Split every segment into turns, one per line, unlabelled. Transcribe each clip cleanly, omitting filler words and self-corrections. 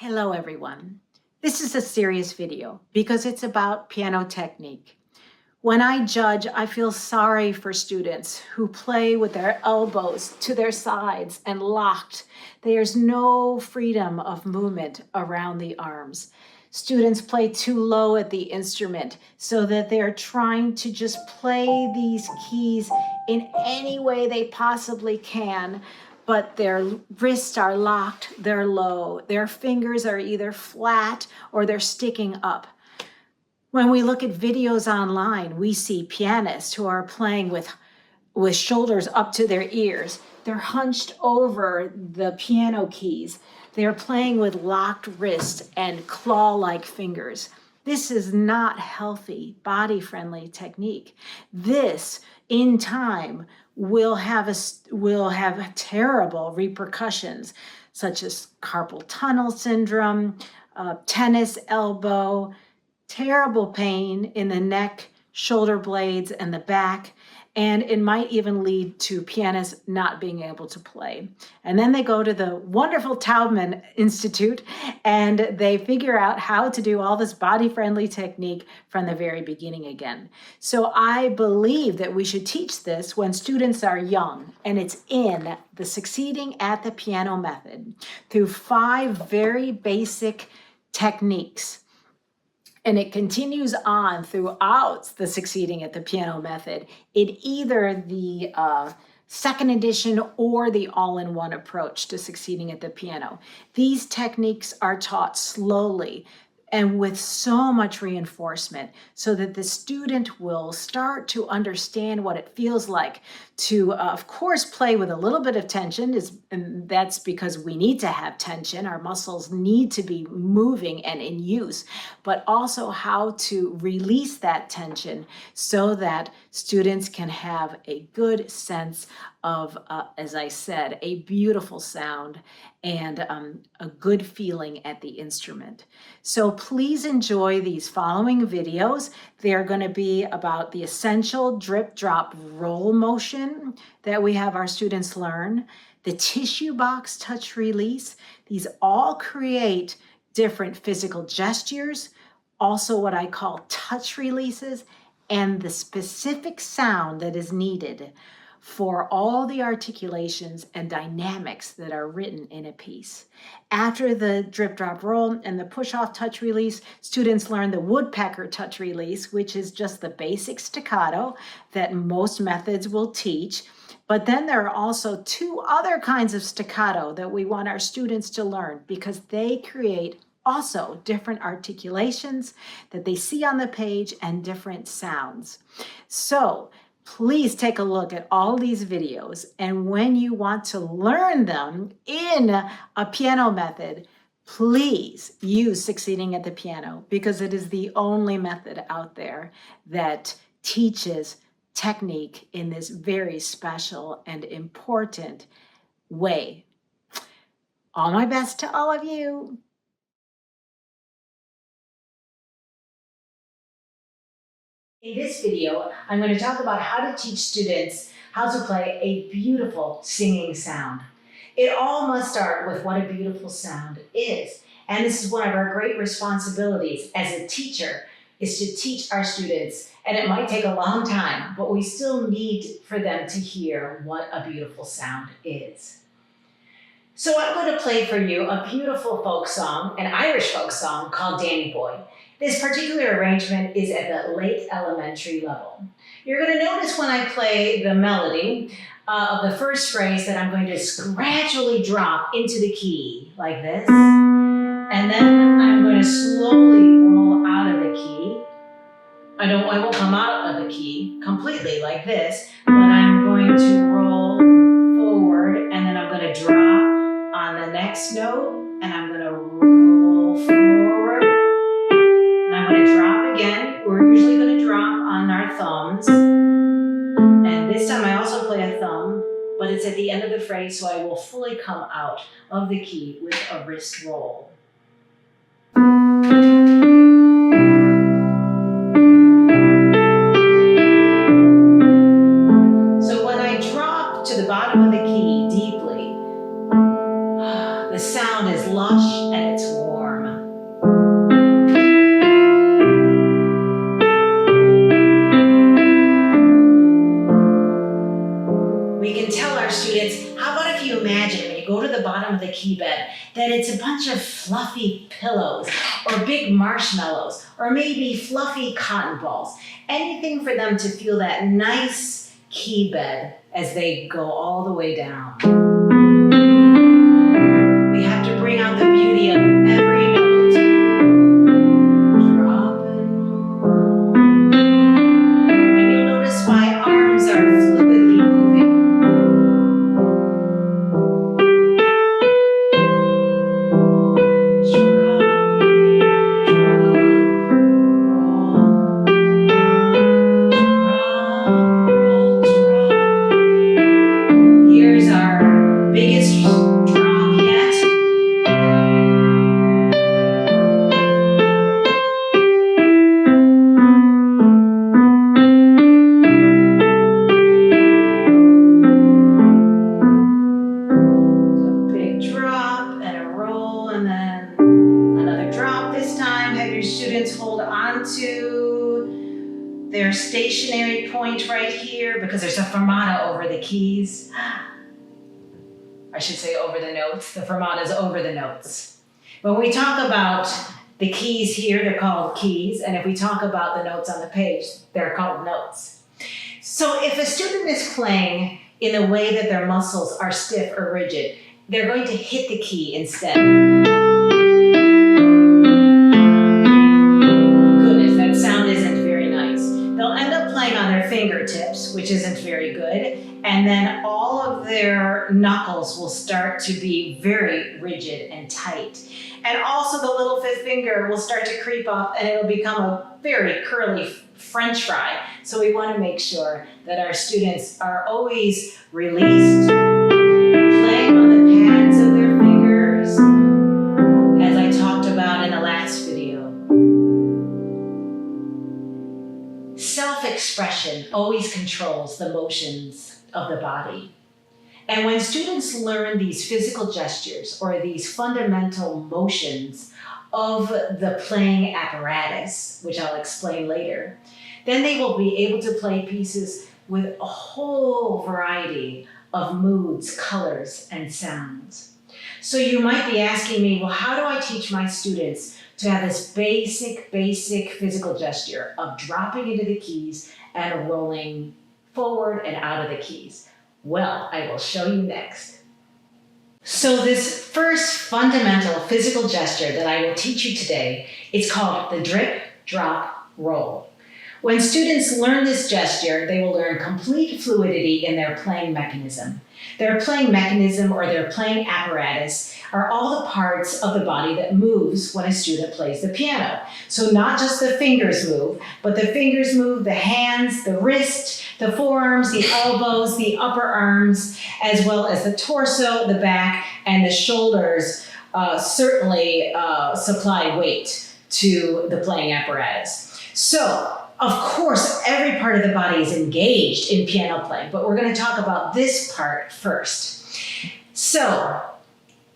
Hello everyone. This is a serious video because it's about piano technique. When I judge, I feel sorry for students who play with their elbows to their sides and locked. There's no freedom of movement around the arms. Students play too low at the instrument so that they're trying to just play these keys in any way they possibly can, but their wrists are locked, they're low, their fingers are either flat or they're sticking up. When we look at videos online, we see pianists who are playing with shoulders up to their ears. They're hunched over the piano keys. They're playing with locked wrists and claw-like fingers. This is not healthy, body-friendly technique. This, in time, will have terrible repercussions, such as carpal tunnel syndrome, tennis elbow, terrible pain in the neck, shoulder blades, and the back, and it might even lead to pianists not being able to play. And then they go to the wonderful Taubman Institute and they figure out how to do all this body-friendly technique from the very beginning again. So I believe that we should teach this when students are young, and it's in the Succeeding at the Piano method through 5 very basic techniques. And it continues on throughout the Succeeding at the Piano method in either the second edition or the all-in-one approach to succeeding at the piano. These techniques are taught slowly and with so much reinforcement so that the student will start to understand what it feels like to, of course, play with a little bit of tension, and that's because we need to have tension. Our muscles need to be moving and in use, but also how to release that tension so that students can have a good sense of, as I said, a beautiful sound and a good feeling at the instrument. So please enjoy these following videos. They're going to be about the essential drip, drop, roll motion that we have our students learn, the tissue box touch release. These all create different physical gestures, also what I call touch releases, and the specific sound that is needed for all the articulations and dynamics that are written in a piece. After the drip, drop, roll and the push-off touch release, students learn the woodpecker touch release, which is just the basic staccato that most methods will teach. But then there are also 2 other kinds of staccato that we want our students to learn because they create also different articulations that they see on the page and different sounds. So please take a look at all these videos, and when you want to learn them in a piano method, please use Succeeding at the Piano because it is the only method out there that teaches technique in this very special and important way. All my best to all of you. In this video, I'm going to talk about how to teach students how to play a beautiful singing sound. It all must start with what a beautiful sound is. And this is one of our great responsibilities as a teacher, is to teach our students. And it might take a long time, but we still need for them to hear what a beautiful sound is. So I'm going to play for you a beautiful folk song, an Irish folk song called Danny Boy. This particular arrangement is at the late elementary level. You're going to notice when I play the melody of the first phrase that I'm going to gradually drop into the key like this. And then I'm going to slowly roll out of the key. I won't come out of the key completely like this, but I'm going to roll forward and then I'm going to drop on the next note and I'm going to roll forward. I'm going to drop again. We're usually going to drop on our thumbs. And this time I also play a thumb, but it's at the end of the phrase, so I will fully come out of the key with a wrist roll. So when I drop to the bottom of the key deeply, the sound is lush and it's warm. key bed that it's a bunch of fluffy pillows or big marshmallows or maybe fluffy cotton balls. Anything for them to feel that nice key bed as they go all the way down. We have to bring out the beauty of every note. Drop and roll. And you'll notice my arms are fluidly moving. Here's our biggest drop yet. So a big drop and a roll and then another drop this time. Have your students hold on to their stationary point right here because there's a fermata over the keys. I should say over the notes. The fermata is over the notes. When we talk about the keys here, they're called keys. And if we talk about the notes on the page, they're called notes. So if a student is playing in a way that their muscles are stiff or rigid, they're going to hit the key instead. Goodness, that sound isn't very nice. They'll end up playing on their fingertips, which isn't very good. And then all of their knuckles will start to be very rigid and tight. And also the little fifth finger will start to creep up and it'll become a very curly French fry. So we want to make sure that our students are always released, playing on the pads of their fingers, as I talked about in the last video. Self-expression always controls the motions of the body. And when students learn these physical gestures or these fundamental motions of the playing apparatus, which I'll explain later, then they will be able to play pieces with a whole variety of moods, colors, and sounds. So you might be asking me, well, how do I teach my students to have this basic physical gesture of dropping into the keys and rolling forward and out of the keys? Well, I will show you next. So this first fundamental physical gesture that I will teach you today is called the drip, drop, roll. When students learn this gesture, they will learn complete fluidity in their playing mechanism. Their playing mechanism or their playing apparatus are all the parts of the body that moves when a student plays the piano. So not just the fingers move, but the fingers move, the hands, the wrist, the forearms, the elbows, the upper arms, as well as the torso, the back, and the shoulders certainly supply weight to the playing apparatus. So, of course, every part of the body is engaged in piano playing, but we're going to talk about this part first. So,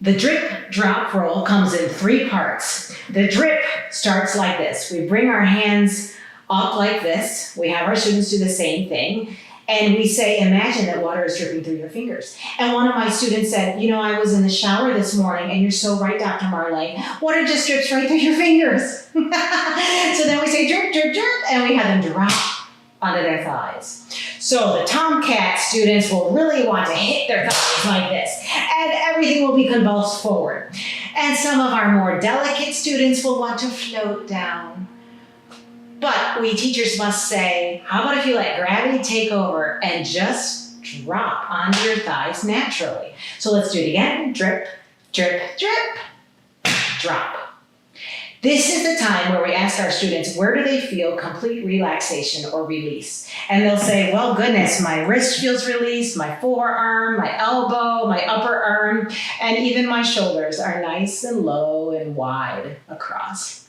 the drip, drop, roll comes in three parts. The drip starts like this. We bring our hands up like this. We have our students do the same thing. And we say, imagine that water is dripping through your fingers. And one of my students said, you know, I was in the shower this morning, and you're so right, Dr. Marley. Water just drips right through your fingers. So then we say drip, drip, drip, and we have them drop onto their thighs. So the Tomcat students will really want to hit their thighs like this, and everything will be convulsed forward. And some of our more delicate students will want to float down. But we teachers must say, how about if you let gravity take over and just drop onto your thighs naturally? So let's do it again. Drip, drip, drip, drop. This is the time where we ask our students, where do they feel complete relaxation or release? And they'll say, well, goodness, my wrist feels released, my forearm, my elbow, my upper arm, and even my shoulders are nice and low and wide across.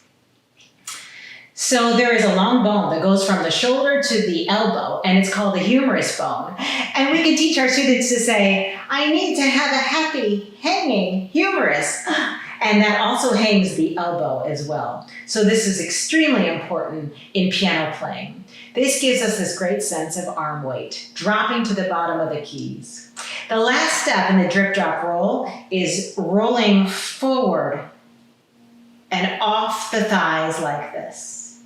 So there is a long bone that goes from the shoulder to the elbow, and it's called the humerus bone. And we can teach our students to say, I need to have a happy, hanging humerus. And that also hangs the elbow as well. So this is extremely important in piano playing. This gives us this great sense of arm weight, dropping to the bottom of the keys. The last step in the drip drop roll is rolling forward and off the thighs like this.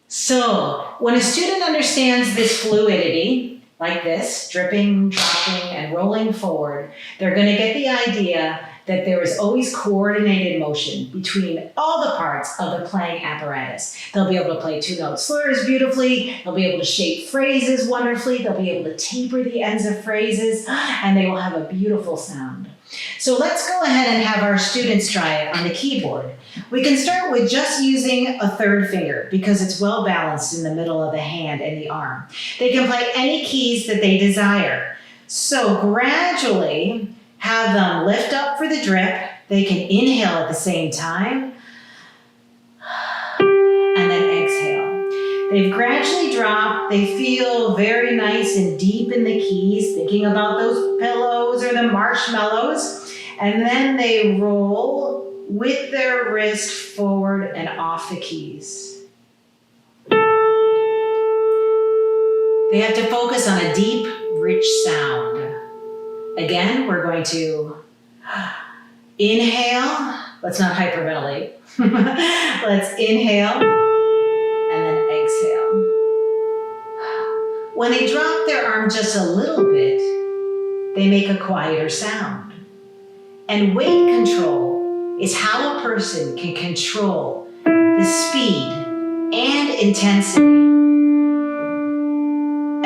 So when a student understands this fluidity, like this, dripping, dropping, and rolling forward, they're going to get the idea that there is always coordinated motion between all the parts of the playing apparatus. They'll be able to play two-note slurs beautifully, they'll be able to shape phrases wonderfully, they'll be able to taper the ends of phrases, and they will have a beautiful sound. So let's go ahead and have our students try it on the keyboard. We can start with just using a third finger because it's well balanced in the middle of the hand and the arm. They can play any keys that they desire. So gradually have them lift up for the drip. They can inhale at the same time and then exhale. They've gradually dropped. They feel very nice and deep in the keys, thinking about those pillows or the marshmallows. And then they roll with their wrist forward and off the keys. They have to focus on a deep, rich sound. Again, we're going to inhale. Let's not hyperventilate. Let's inhale and then exhale. When they drop their arm just a little bit, they make a quieter sound. And weight control is how a person can control the speed and intensity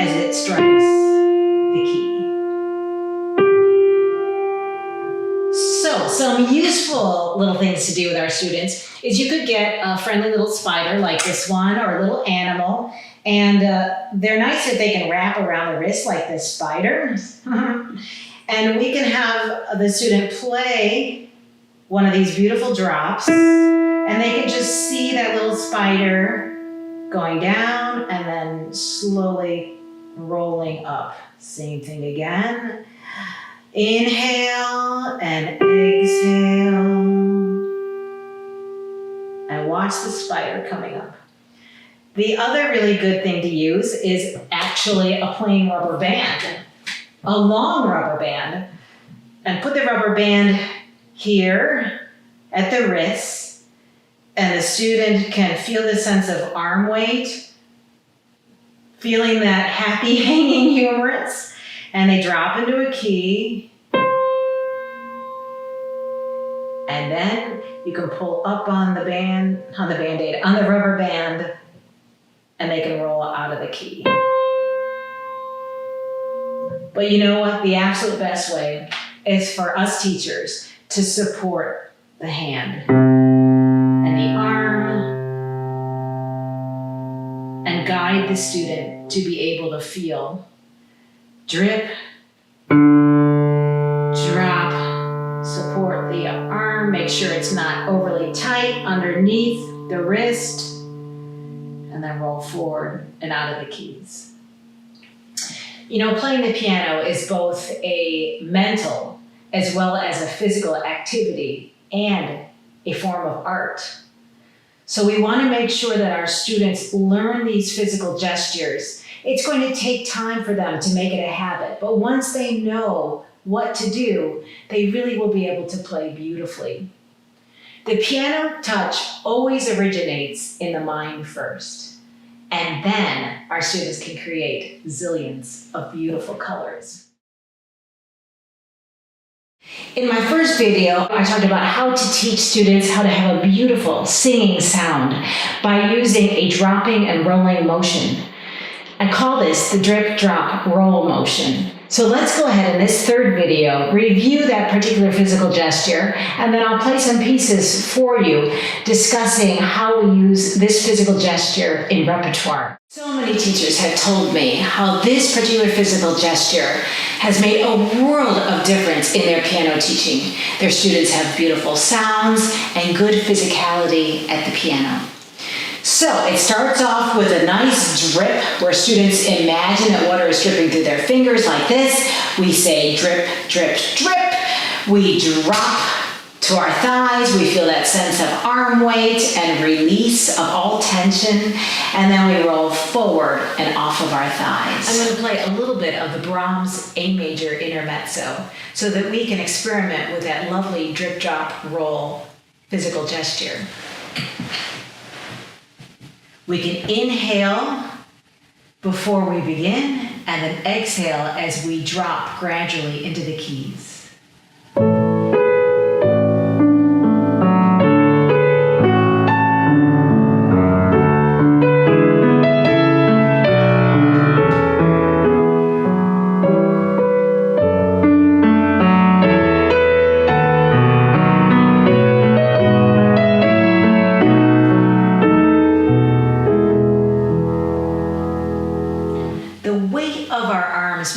as it strikes the key. So, some useful little things to do with our students is you could get a friendly little spider like this one or a little animal, and they're nice if they can wrap around the wrist like this spider. And we can have the student play one of these beautiful drops, and they can just see that little spider going down and then slowly rolling up. Same thing again. Inhale and exhale. And watch the spider coming up. The other really good thing to use is actually a plain rubber band, a long rubber band, and put the rubber band here at the wrist, and the student can feel the sense of arm weight, feeling that happy hanging humerus, and they drop into a key, and then you can pull up on the rubber band, and they can roll out of the key. But you know what? The absolute best way is for us teachers to support the hand and the arm and guide the student to be able to feel drip, drop, support the arm, make sure it's not overly tight underneath the wrist, and then roll forward and out of the keys. You know, playing the piano is both a mental as well as a physical activity and a form of art. So we want to make sure that our students learn these physical gestures. It's going to take time for them to make it a habit, but once they know what to do, they really will be able to play beautifully. The piano touch always originates in the mind first, and then our students can create zillions of beautiful colors. In my first video, I talked about how to teach students how to have a beautiful singing sound by using a dropping and rolling motion. I call this the drip, drop, roll motion. So let's go ahead in this third video, review that particular physical gesture, and then I'll play some pieces for you discussing how we use this physical gesture in repertoire. So many teachers have told me how this particular physical gesture has made a world of difference in their piano teaching. Their students have beautiful sounds and good physicality at the piano. So it starts off with a nice drip where students imagine that water is dripping through their fingers like this. We say drip, drip, drip. We drop to our thighs. We feel that sense of arm weight and release of all tension. And then we roll forward and off of our thighs. I'm going to play a little bit of the Brahms A major intermezzo so that we can experiment with that lovely drip, drop, roll physical gesture. We can inhale before we begin and then exhale as we drop gradually into the keys.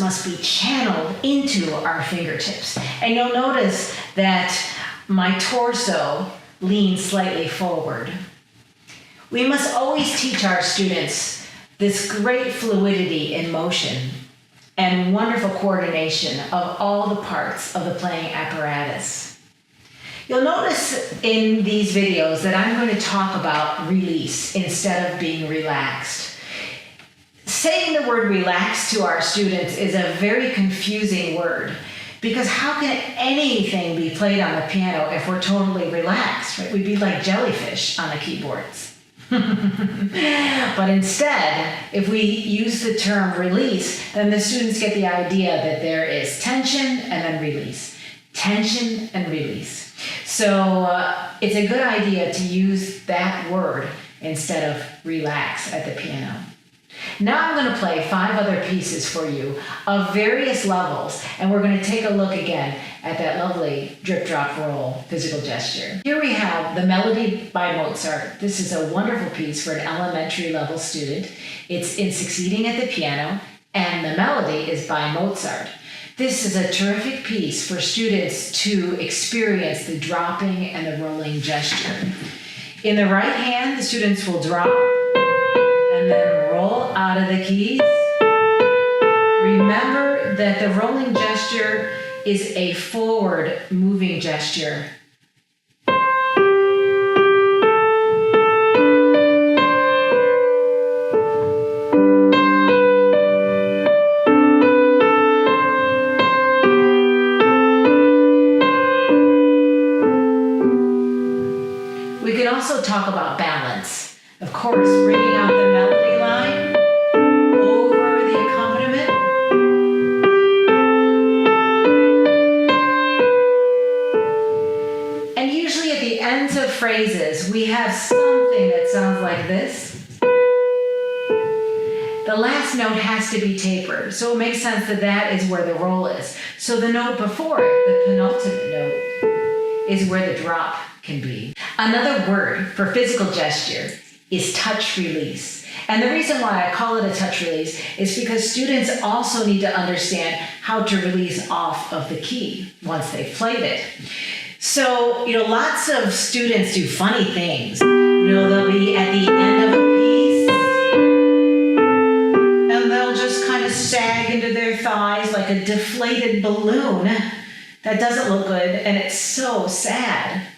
Must be channeled into our fingertips. And you'll notice that my torso leans slightly forward. We must always teach our students this great fluidity in motion and wonderful coordination of all the parts of the playing apparatus. You'll notice in these videos that I'm going to talk about release instead of being relaxed. Saying the word relax to our students is a very confusing word because how can anything be played on the piano if we're totally relaxed? Right? We'd be like jellyfish on the keyboards. But instead, if we use the term release, then the students get the idea that there is tension and then release. Tension and release. So it's a good idea to use that word instead of relax at the piano. Now I'm going to play 5 other pieces for you of various levels, and we're going to take a look again at that lovely drip, drop, roll physical gesture. Here we have the Melody by Mozart. This is a wonderful piece for an elementary level student. It's in Succeeding at the Piano, and the melody is by Mozart. This is a terrific piece for students to experience the dropping and the rolling gesture. In the right hand, the students will drop and then roll out of the keys. Remember that the rolling gesture is a forward moving gesture. We can also talk about balance. Of course, bringing out the melody line over the accompaniment. And usually at the ends of phrases, we have something that sounds like this. The last note has to be tapered, so it makes sense that that is where the roll is. So the note before it, the penultimate note, is where the drop can be. Another word for physical gesture is touch release. And the reason why I call it a touch release is because students also need to understand how to release off of the key once they've played it. So, lots of students do funny things. They'll be at the end of a piece and they'll just kind of sag into their thighs like a deflated balloon. That doesn't look good, and it's so sad.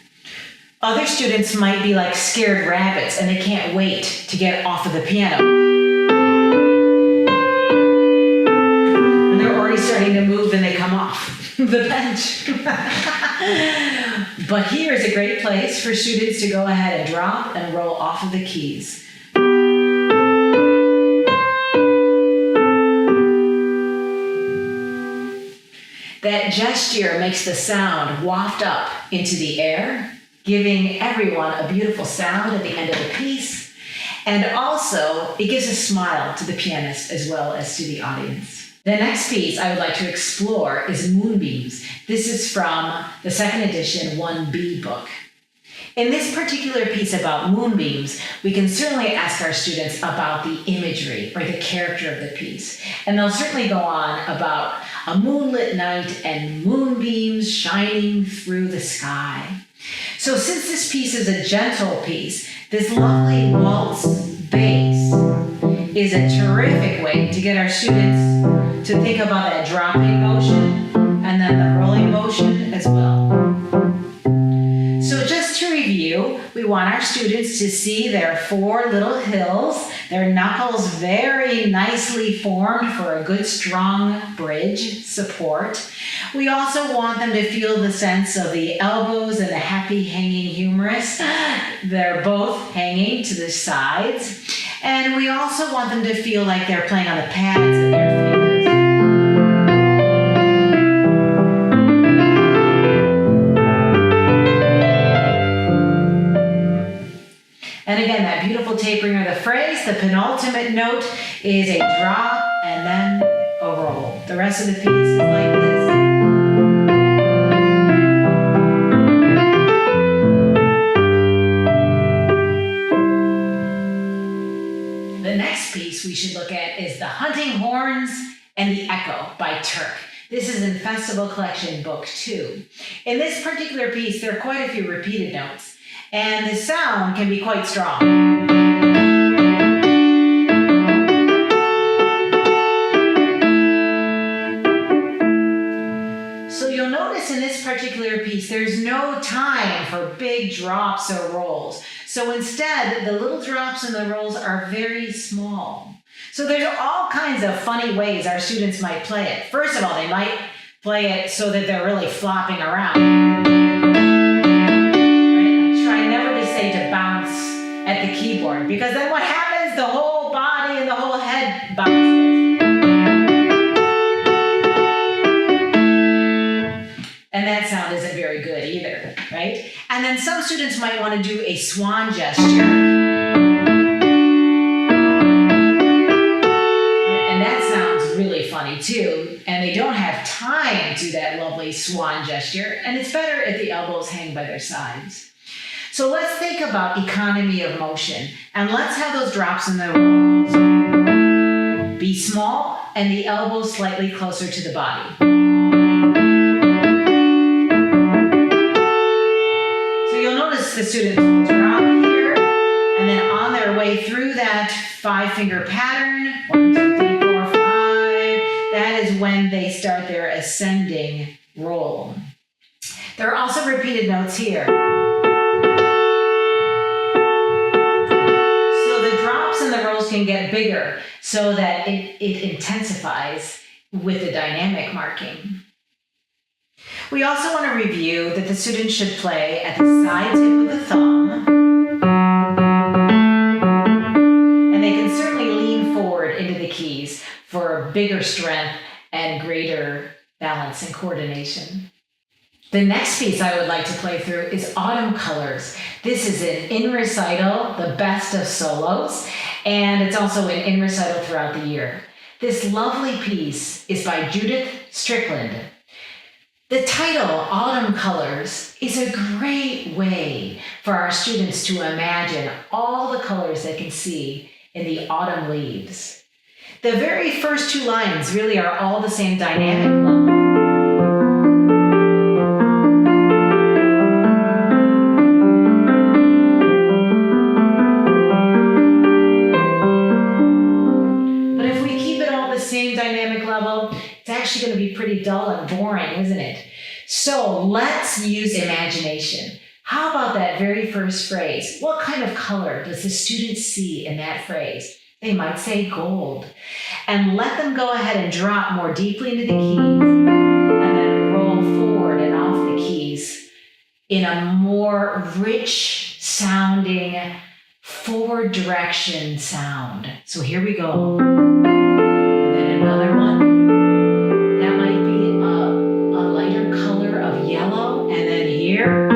Other students might be like scared rabbits and they can't wait to get off of the piano. And they're already starting to move and they come off the bench. But here is a great place for students to go ahead and drop and roll off of the keys. That gesture makes the sound waft up into the air, giving everyone a beautiful sound at the end of the piece. And also, it gives a smile to the pianist as well as to the audience. The next piece I would like to explore is Moonbeams. This is from the second edition 1B book. In this particular piece about moonbeams, we can certainly ask our students about the imagery or the character of the piece. And they'll certainly go on about a moonlit night and moonbeams shining through the sky. So since this piece is a gentle piece, this lovely waltz bass is a terrific way to get our students to think about that dropping motion and then the rolling motion as well. We want our students to see their 4 little hills, their knuckles very nicely formed for a good strong bridge support. We also want them to feel the sense of the elbows and the happy hanging humerus. They're both hanging to the sides. And we also want them to feel like they're playing on the pads of their fingers. And again, that beautiful tapering of the phrase, the penultimate note is a drop and then a roll. The rest of the piece is like this. The next piece we should look at is The Hunting Horns and the Echo by Turk. This is in Festival Collection Book 2. In this particular piece, there are quite a few repeated notes, and the sound can be quite strong. So you'll notice in this particular piece, there's no time for big drops or rolls. So instead, the little drops and the rolls are very small. So there's all kinds of funny ways our students might play it. First of all, they might play it so that they're really flopping around. Right? Try never to say to bounce at the keyboard, because then what happens? The whole body and the whole head bounces. And that sound isn't very good either, right? And then some students might want to do a swan gesture. And that sounds really funny too. And they don't have time to do that lovely swan gesture. And it's better if the elbows hang by their sides. So let's think about economy of motion. And let's have those drops in the rolls be small and the elbows slightly closer to the body. The students will drop here, and then on their way through that 5-finger pattern, 1, 2, 3, 4, 5, that is when they start their ascending roll. There are also repeated notes here. So the drops and the rolls can get bigger so that it intensifies with the dynamic marking. We also want to review that the students should play at the side tip of the thumb. And they can certainly lean forward into the keys for bigger strength and greater balance and coordination. The next piece I would like to play through is Autumn Colors. This is in recital, the best of solos, and it's also in recital throughout the year. This lovely piece is by Judith Strickland. The title, Autumn Colors, is a great way for our students to imagine all the colors they can see in the autumn leaves. The very first 2 lines really are all the same dynamic level. But if we keep it all the same dynamic level, it's actually going to be pretty dull and boring, isn't it? So let's use imagination. How about that very first phrase? What kind of color does the student see in that phrase? They might say gold. And let them go ahead and drop more deeply into the keys and then roll forward and off the keys in a more rich sounding forward direction sound. So here we go. And then another one. That might be a lighter color of yellow. And then here.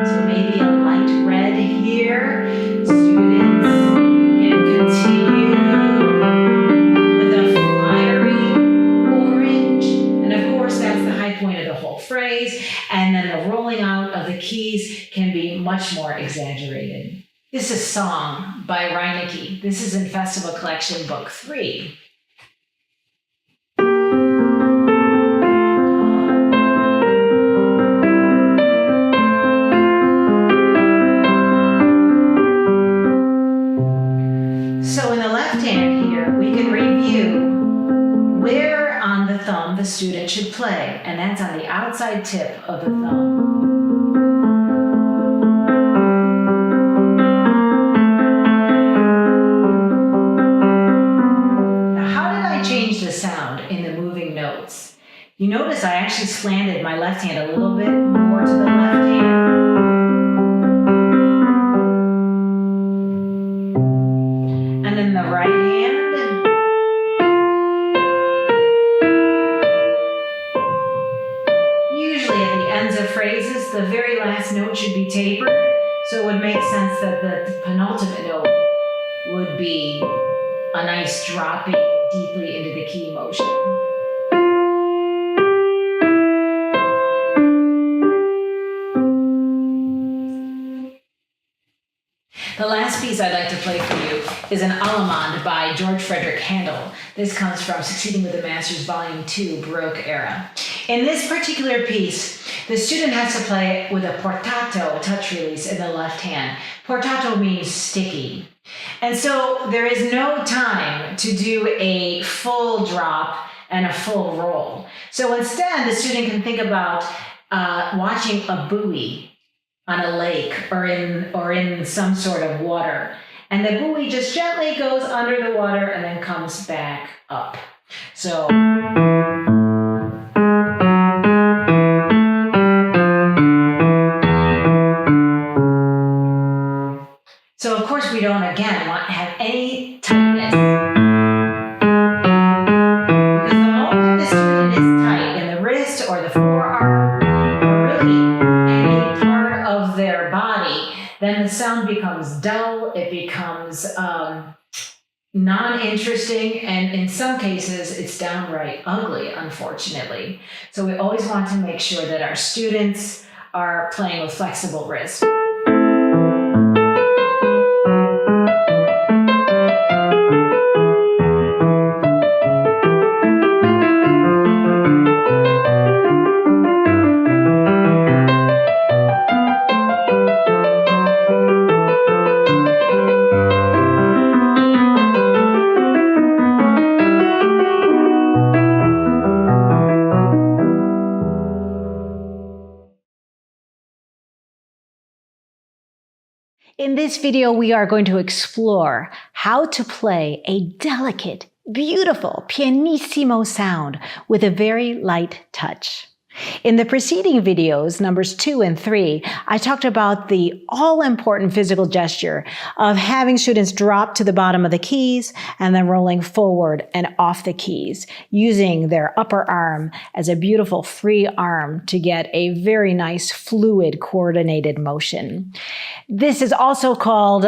So maybe a light red here. Students can continue with a fiery orange. And of course, that's the high point of the whole phrase. And then the rolling out of the keys can be much more exaggerated. This is Song by Reinecke. This is in Festival Collection Book 3. So in the left hand here, we can review where on the thumb the student should play, and that's on the outside tip of the thumb. actually slanted my left hand a little bit more to the left hand. And then the right hand. Usually at the ends of phrases, the very last note should be tapered, so it would make sense that the penultimate note would be a nice dropping deeply into the key motion. The last piece I'd like to play for you is an Allemande by George Frederick Handel. This comes from Succeeding with the Masters, Volume 2, Baroque Era. In this particular piece, the student has to play with a portato touch release in the left hand. Portato means sticky. And so there is no time to do a full drop and a full roll. So instead, the student can think about watching a buoy on a lake or in some sort of water. And the buoy just gently goes under the water and then comes back up. So of course we don't again want to have any tightness. Because the moment the student is tight in the wrist or the forearm, or really any part of their body, then the sound becomes dull, it becomes non-interesting, and in some cases it's downright ugly, unfortunately. So we always want to make sure that our students are playing with flexible wrist. In this video, we are going to explore how to play a delicate, beautiful, pianissimo sound with a very light touch. In the preceding videos, numbers 2 and 3, I talked about the all-important physical gesture of having students drop to the bottom of the keys and then rolling forward and off the keys, using their upper arm as a beautiful free arm to get a very nice, fluid, coordinated motion. This is also called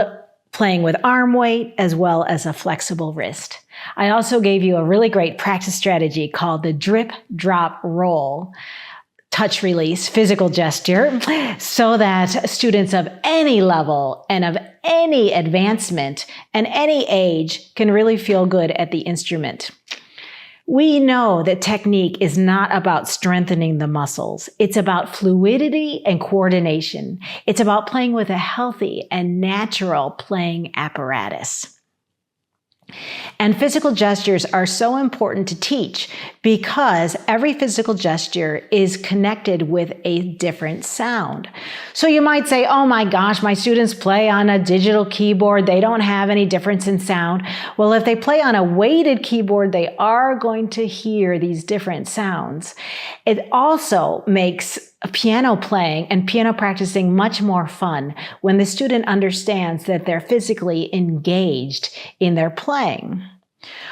playing with arm weight as well as a flexible wrist. I also gave you a really great practice strategy called the drip, drop, roll touch release physical gesture so that students of any level and of any advancement and any age can really feel good at the instrument. We know that technique is not about strengthening the muscles. It's about fluidity and coordination. It's about playing with a healthy and natural playing apparatus. And physical gestures are so important to teach because every physical gesture is connected with a different sound. So you might say, oh my gosh, my students play on a digital keyboard. They don't have any difference in sound. Well, if they play on a weighted keyboard, they are going to hear these different sounds. It also makes piano playing and piano practicing much more fun when the student understands that they're physically engaged in their playing.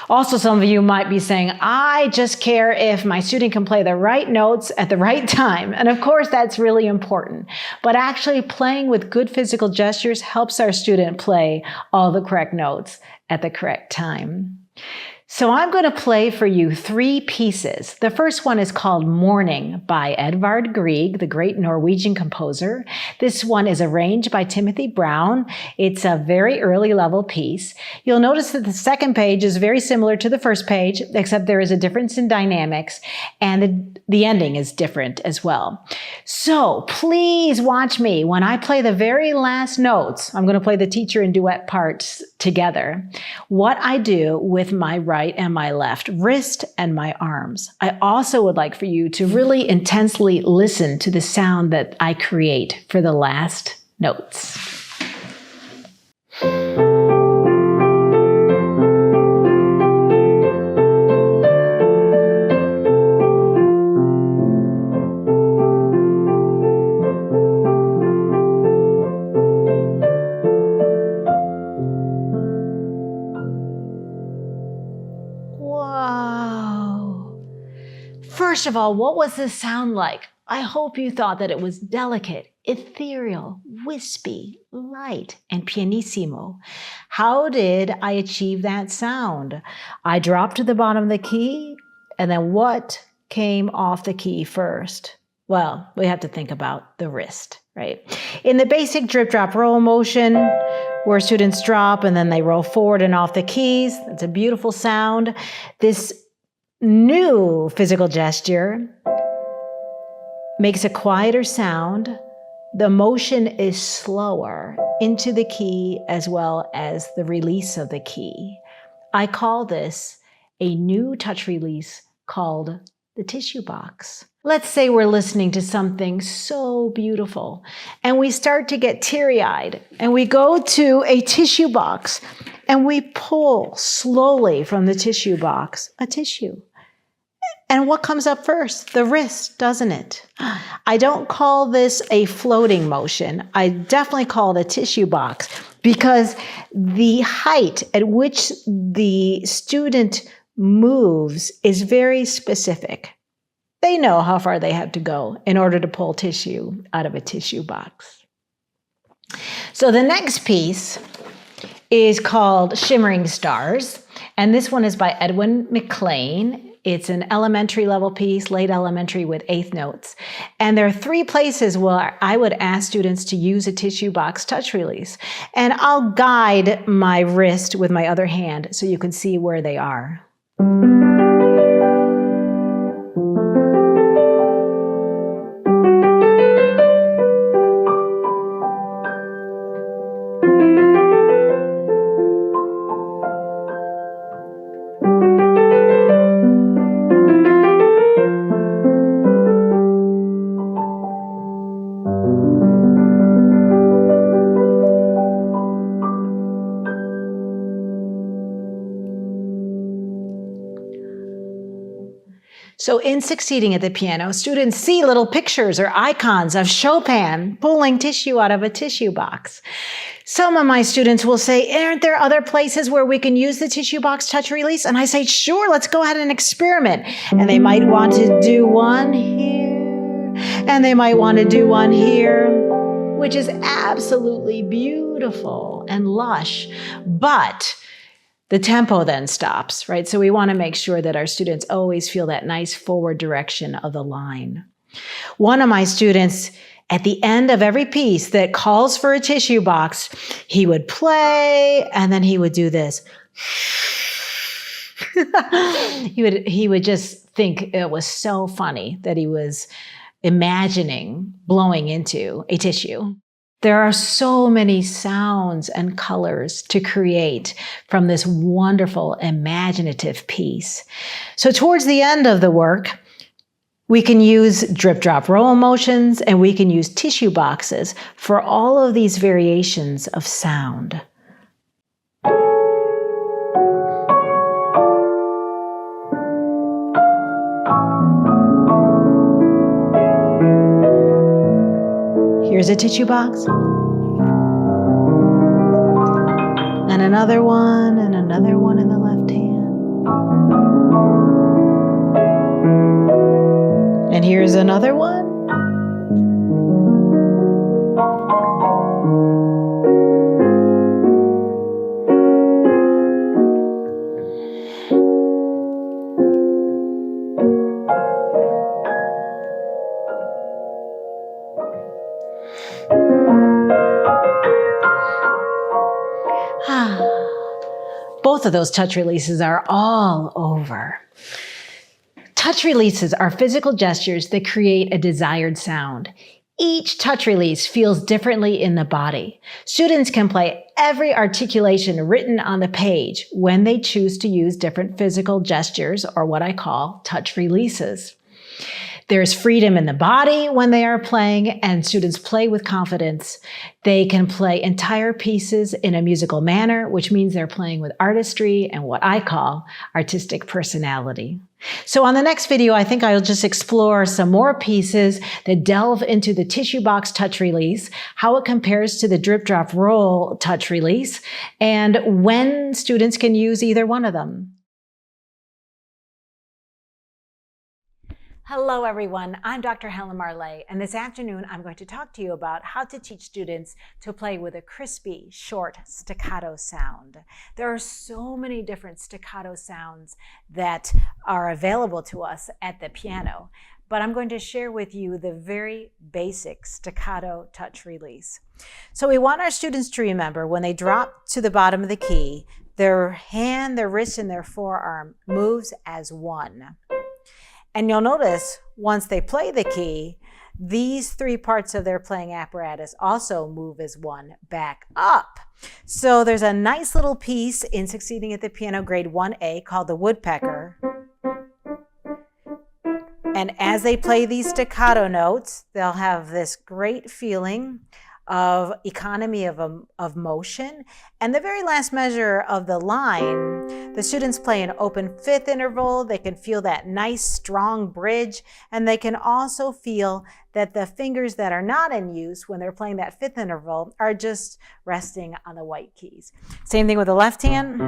Also, some of you might be saying, I just care if my student can play the right notes at the right time. And of course, that's really important. But actually playing with good physical gestures helps our student play all the correct notes at the correct time. So I'm going to play for you 3 pieces. The first one is called Morning by Edvard Grieg, the great Norwegian composer. This one is arranged by Timothy Brown. It's a very early level piece. You'll notice that the second page is very similar to the first page, except there is a difference in dynamics, and the ending is different as well. So please watch me. When I play the very last notes, I'm going to play the teacher and duet parts together. What I do with my right and my left wrist and my arms. I also would like for you to really intensely listen to the sound that I create for the last notes. First of all, what was this sound like? I hope you thought that it was delicate, ethereal, wispy, light, and pianissimo. How did I achieve that sound? I dropped to the bottom of the key, and then what came off the key first? Well, we have to think about the wrist, right? In the basic drip, drop, roll motion, where students drop and then they roll forward and off the keys, it's a beautiful sound. This new physical gesture makes a quieter sound. The motion is slower into the key as well as the release of the key. I call this a new touch release called the tissue box. Let's say we're listening to something so beautiful and we start to get teary-eyed and we go to a tissue box and we pull slowly from the tissue box a tissue. And what comes up first? The wrist, doesn't it? I don't call this a floating motion. I definitely call it a tissue box because the height at which the student moves is very specific. They know how far they have to go in order to pull tissue out of a tissue box. So the next piece is called Shimmering Stars, and this one is by Edwin McLean. It's an elementary level piece, late elementary with 8th notes. And there are 3 places where I would ask students to use a tissue box touch release. And I'll guide my wrist with my other hand so you can see where they are. So in Succeeding at the Piano, students see little pictures or icons of Chopin pulling tissue out of a tissue box. Some of my students will say, aren't there other places where we can use the tissue box touch release? And I say, sure, let's go ahead and experiment. And they might want to do one here, and they might want to do one here, which is absolutely beautiful and lush. But the tempo then stops, right? So we want to make sure that our students always feel that nice forward direction of the line. One of my students, at the end of every piece that calls for a tissue box, he would play and then he would do this. he would just think it was so funny that he was imagining blowing into a tissue. There are so many sounds and colors to create from this wonderful imaginative piece. So towards the end of the work, we can use drip, drop, roll motions, and we can use tissue boxes for all of these variations of sound. Here's a tissue box. And another one in the left hand. And here's another one. Both of those touch releases are all over. Touch releases are physical gestures that create a desired sound. Each touch release feels differently in the body. Students can play every articulation written on the page when they choose to use different physical gestures, or what I call touch releases. There's freedom in the body when they are playing, and students play with confidence. They can play entire pieces in a musical manner, which means they're playing with artistry and what I call artistic personality. So on the next video, I think I'll just explore some more pieces that delve into the tissue box touch release, how it compares to the drip, drop, roll touch release, and when students can use either one of them. Hello everyone, I'm Dr. Helen Marley, and this afternoon I'm going to talk to you about how to teach students to play with a crispy, short staccato sound. There are so many different staccato sounds that are available to us at the piano, but I'm going to share with you the very basic staccato touch release. So we want our students to remember when they drop to the bottom of the key, their hand, their wrist, and their forearm moves as one. And you'll notice once they play the key, these three parts of their playing apparatus also move as one back up. So there's a nice little piece in Succeeding at the Piano grade 1A called the woodpecker. And as they play these staccato notes, they'll have this great feeling of economy of motion. And the very last measure of the line, the students play an open fifth interval. They can feel that nice strong bridge, and they can also feel that the fingers that are not in use when they're playing that fifth interval are just resting on the white keys. Same thing with the left hand.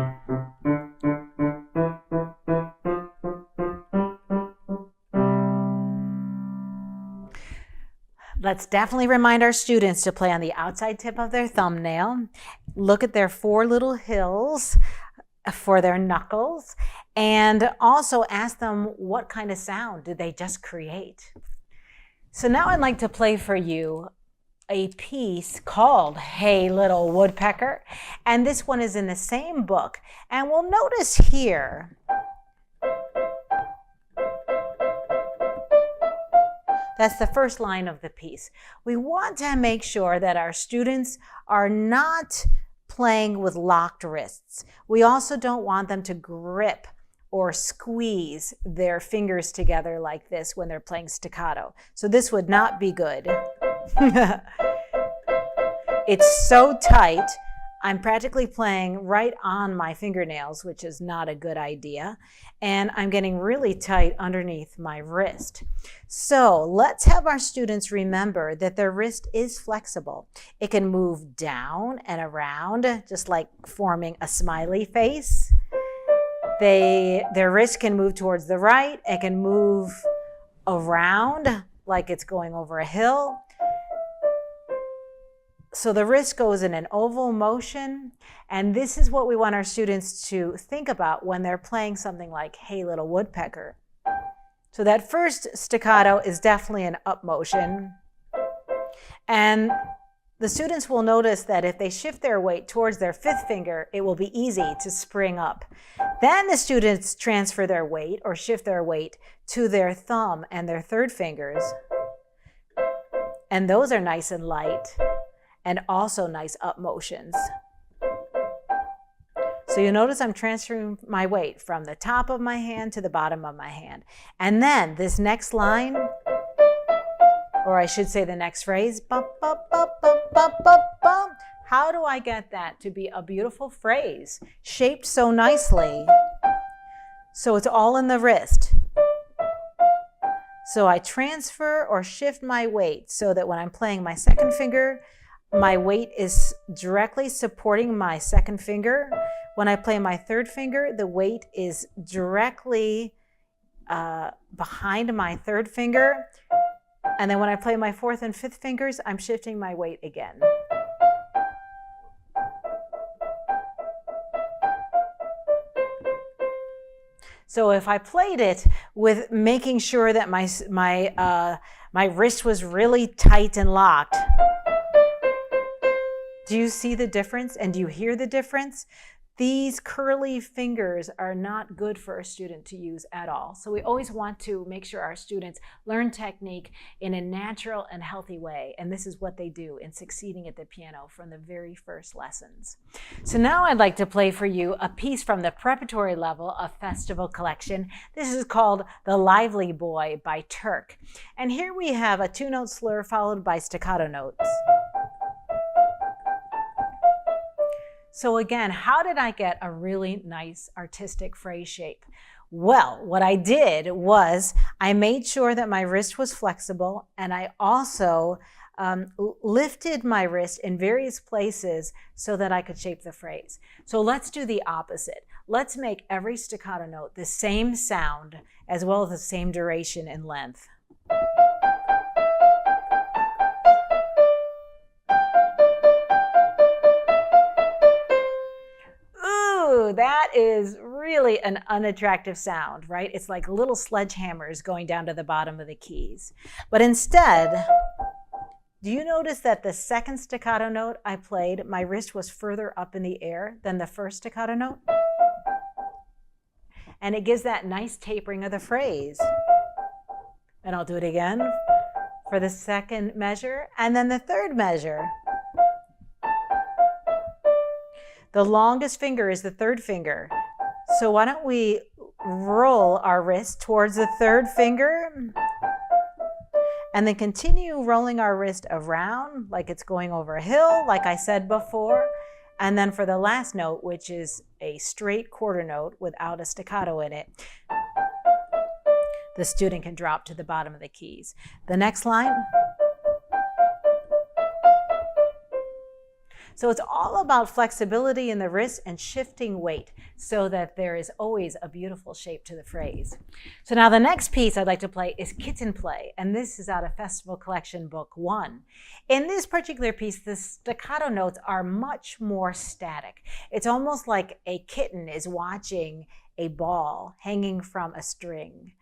Let's definitely remind our students to play on the outside tip of their thumbnail. Look at their four little hills for their knuckles, and also ask them what kind of sound did they just create. So now I'd like to play for you a piece called Hey Little Woodpecker, and this one is in the same book. And we'll notice here that's the first line of the piece. We want to make sure that our students are not playing with locked wrists. We also don't want them to grip or squeeze their fingers together like this when they're playing staccato. So this would not be good. It's so tight, I'm practically playing right on my fingernails, which is not a good idea. And I'm getting really tight underneath my wrist. So let's have our students remember that their wrist is flexible. It can move down and around, just like forming a smiley face. Their wrist can move towards the right. It can move around like it's going over a hill. So the wrist goes in an oval motion, and this is what we want our students to think about when they're playing something like Hey Little Woodpecker. So that first staccato is definitely an up motion, and the students will notice that if they shift their weight towards their fifth finger, it will be easy to spring up. Then the students transfer their weight or shift their weight to their thumb and their third fingers, and those are nice and light, and also nice up motions. So you notice I'm transferring my weight from the top of my hand to the bottom of my hand. And then this next line, or I should say the next phrase, bum, bum, bum, bum, bum, bum, bum. How do I get that to be a beautiful phrase, shaped so nicely? So it's all in the wrist. So I transfer or shift my weight so that when I'm playing my second finger, my weight is directly supporting my second finger. When I play my third finger, the weight is directly behind my third finger. And then when I play my fourth and fifth fingers, I'm shifting my weight again. So if I played it with making sure that my wrist was really tight and locked, do you see the difference, and do you hear the difference? These curly fingers are not good for a student to use at all. So we always want to make sure our students learn technique in a natural and healthy way. And this is what they do in Succeeding at the Piano from the very first lessons. So now I'd like to play for you a piece from the preparatory level of Festival Collection. This is called The Lively Boy by Turk. And here we have a two-note slur followed by staccato notes. So again, how did I get a really nice artistic phrase shape? Well, what I did was I made sure that my wrist was flexible, and I also lifted my wrist in various places so that I could shape the phrase. So let's do the opposite. let's make every staccato note the same sound as well as the same duration and length. Ooh, that is really an unattractive sound, right? It's like little sledgehammers going down to the bottom of the keys. But instead, do you notice that the second staccato note I played, my wrist was further up in the air than the first staccato note? And it gives that nice tapering of the phrase. And I'll do it again for the second measure and then the third measure. The longest finger is the third finger. So why don't we roll our wrist towards the third finger and then continue rolling our wrist around like it's going over a hill, like I said before. And then for the last note, which is a straight quarter note without a staccato in it, the student can drop to the bottom of the keys. The next line. So it's all about flexibility in the wrist and shifting weight so that there is always a beautiful shape to the phrase. So now the next piece I'd like to play is Kitten Play, and this is out of Festival Collection Book 1. In this particular piece, the staccato notes are much more static. It's almost like a kitten is watching a ball hanging from a string.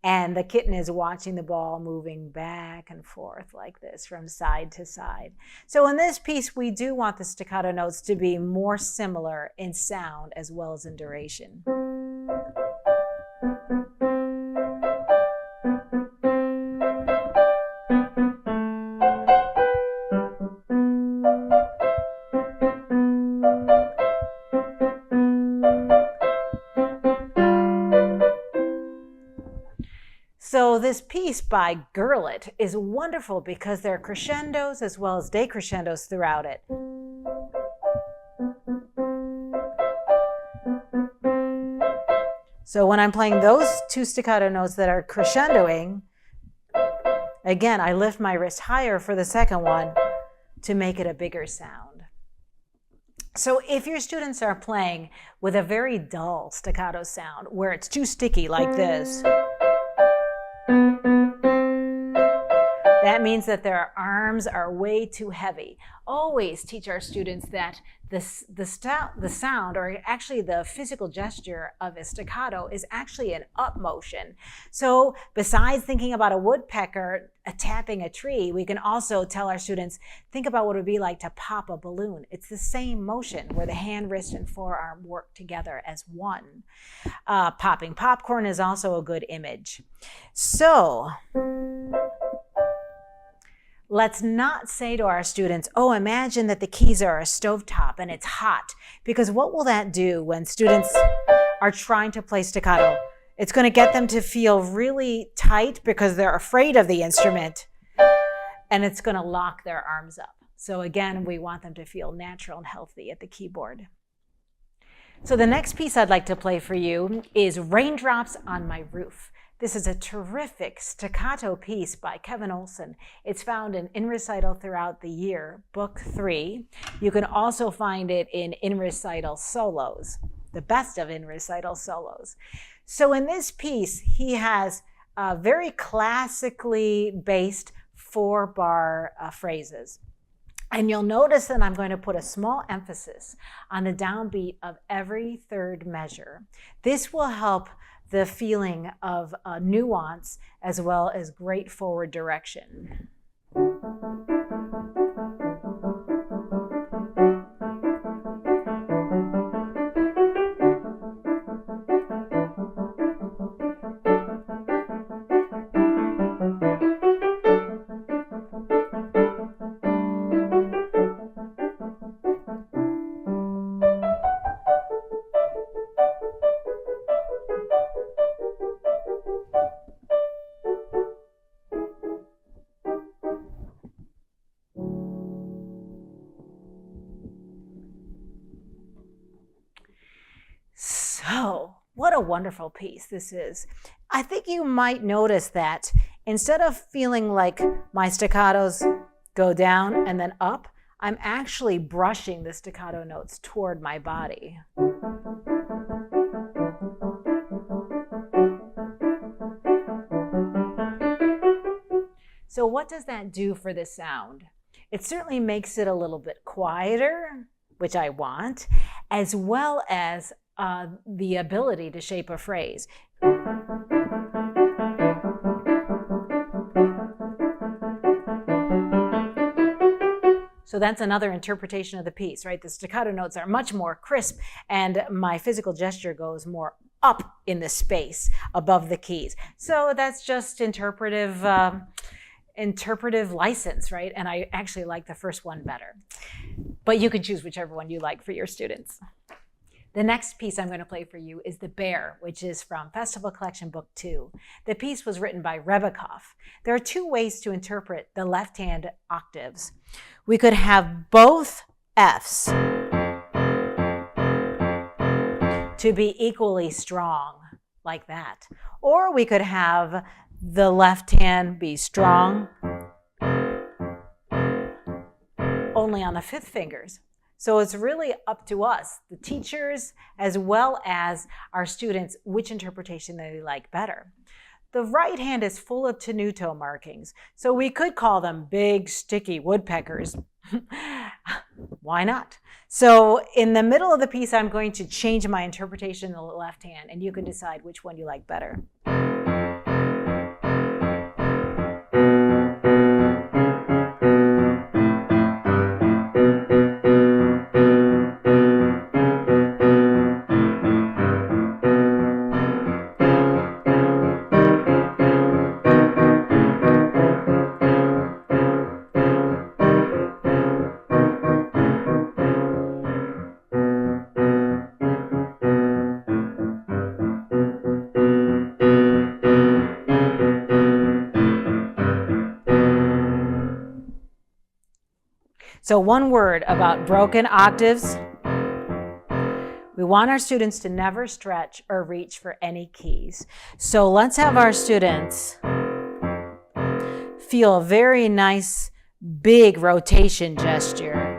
And the kitten is watching the ball moving back and forth like this from side to side. So in this piece, we do want the staccato notes to be more similar in sound as well as in duration. So this piece by Gurlitt is wonderful because there are crescendos as well as decrescendos throughout it. So when I'm playing those two staccato notes that are crescendoing, again, I lift my wrist higher for the second one to make it a bigger sound. So if your students are playing with a very dull staccato sound where it's too sticky like this, that means that their arms are way too heavy. Always teach our students that the sound, or actually the physical gesture of a staccato, is actually an up motion. So besides thinking about a woodpecker tapping a tree, we can also tell our students, think about what it would be like to pop a balloon. It's the same motion where the hand, wrist, and forearm work together as one. Popping popcorn is also a good image. So let's not say to our students, oh, imagine that the keys are a stovetop and it's hot, because what will that do when students are trying to play staccato? It's going to get them to feel really tight because they're afraid of the instrument, and it's going to lock their arms up. So again, we want them to feel natural and healthy at the keyboard. So the next piece I'd like to play for you is Raindrops on My Roof. This is a terrific staccato piece by Kevin Olson. It's found in Recital Throughout the Year, Book 3. You can also find it in Recital Solos, the best of Recital Solos. So in this piece, he has very classically based 4-bar phrases. And you'll notice that I'm going to put a small emphasis on the downbeat of every third measure. This will help the feeling of nuance as well as great forward direction. So, what a wonderful piece this is. I think you might notice that instead of feeling like my staccatos go down and then up, I'm actually brushing the staccato notes toward my body. So what does that do for the sound? It certainly makes it a little bit quieter, which I want, as well as the ability to shape a phrase. So that's another interpretation of the piece, right? The staccato notes are much more crisp, and my physical gesture goes more up in the space above the keys. So that's just interpretive license, right? And I actually like the first one better. But you can choose whichever one you like for your students. The next piece I'm going to play for you is The Bear, which is from Festival Collection Book 2. The piece was written by Rebikoff. There are two ways to interpret the left-hand octaves. We could have both Fs to be equally strong, like that. Or we could have the left hand be strong only on the fifth fingers. So it's really up to us, the teachers, as well as our students, which interpretation they like better. The right hand is full of tenuto markings, so we could call them big, sticky woodpeckers. Why not? So in the middle of the piece, I'm going to change my interpretation in the left hand, and you can decide which one you like better. So one word about broken octaves. We want our students to never stretch or reach for any keys. So let's have our students feel a very nice, big rotation gesture.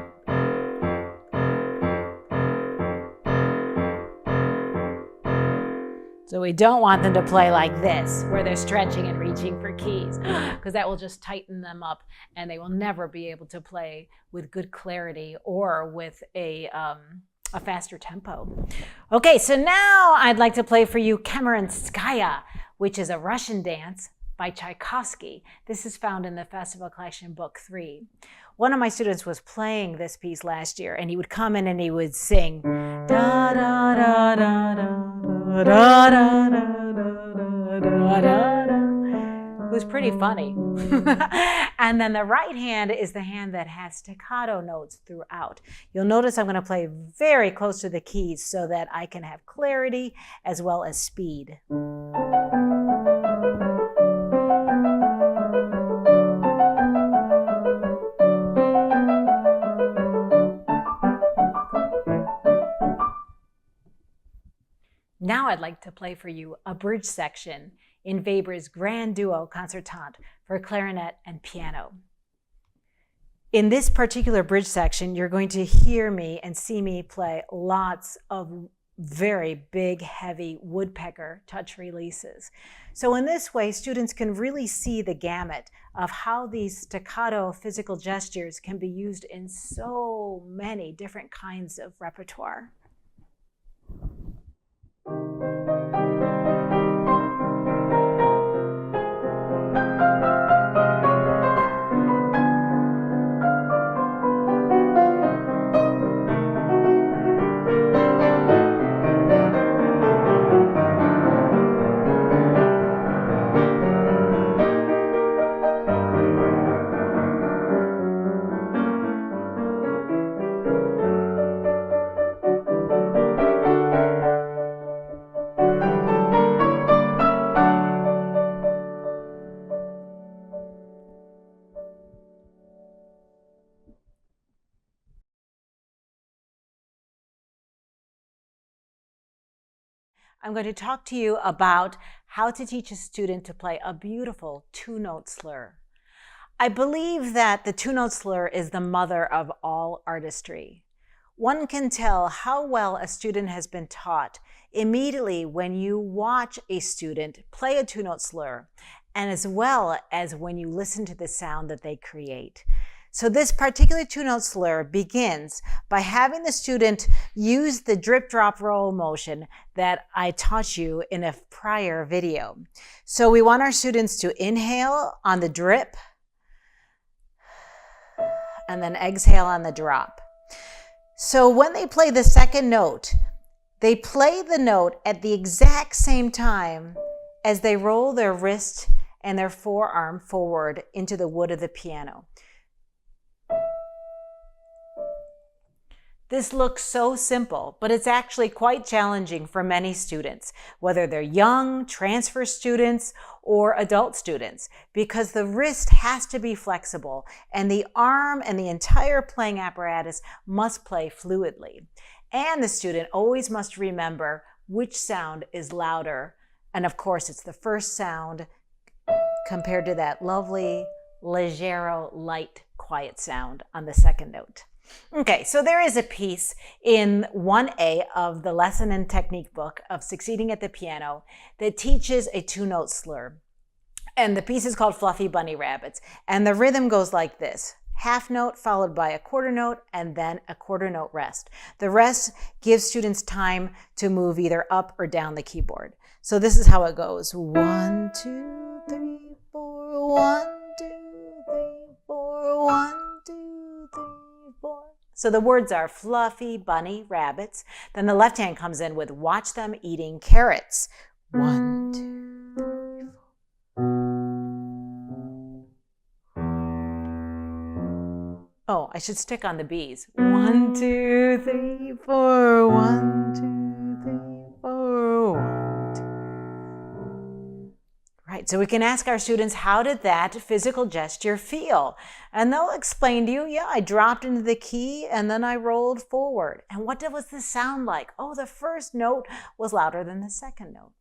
So we don't want them to play like this, where they're stretching and reaching for keys, because that will just tighten them up and they will never be able to play with good clarity or with a faster tempo. Okay, so now I'd like to play for you Kemeranskaya, which is a Russian dance by Tchaikovsky. This is found in the Festival Collection Book 3. One of my students was playing this piece last year, and he would come in and he would sing da da da da da da da da da da. It was pretty funny. And then the right hand is the hand that has staccato notes throughout. You'll notice I'm going to play very close to the keys so that I can have clarity as well as speed. Now I'd like to play for you a bridge section in Weber's Grand Duo Concertante for clarinet and piano. In this particular bridge section, you're going to hear me and see me play lots of very big, heavy woodpecker touch releases. So in this way, students can really see the gamut of how these staccato physical gestures can be used in so many different kinds of repertoire. I'm going to talk to you about how to teach a student to play a beautiful two-note slur. I believe that the two-note slur is the mother of all artistry. One can tell how well a student has been taught immediately when you watch a student play a two-note slur
and as well as when you listen to the sound that they create. So this particular two-note slur begins by having the student use the drip, drop, roll motion that I taught you in a prior video. So we want our students to inhale on the drip and then exhale on the drop. So when they play the second note, they play the note at the exact same time as they roll their wrist and their forearm forward into the wood of the piano. This looks so simple, but it's actually quite challenging for many students, whether they're young, transfer students, or adult students, because the wrist has to be flexible and the arm and the entire playing apparatus must play fluidly. And the student always must remember which sound is louder. And of course, it's the first sound compared to that lovely, leggero, light, quiet sound on the second note. Okay, so there is a piece in 1A of the Lesson and Technique book of Succeeding at the Piano that teaches a two-note slur. And the piece is called Fluffy Bunny Rabbits. And the rhythm goes like this: half note followed by a quarter note and then a quarter note rest. The rest gives students time to move either up or down the keyboard. So this is how it goes. 1, 2, 3, 4, 1, 2, 3, 4, 1, 2, 3, 4. So the words are fluffy bunny rabbits. Then the left hand comes in with watch them eating carrots. 1, 2, 3, 4. Oh, I should stick on the B's. 1, 2, 3, 4. 1, 2, 3, 4. 1, 2. Right, so we can ask our students, how did that physical gesture feel? And they'll explain to you, yeah, I dropped into the key and then I rolled forward. And what was the sound like? Oh, the first note was louder than the second note.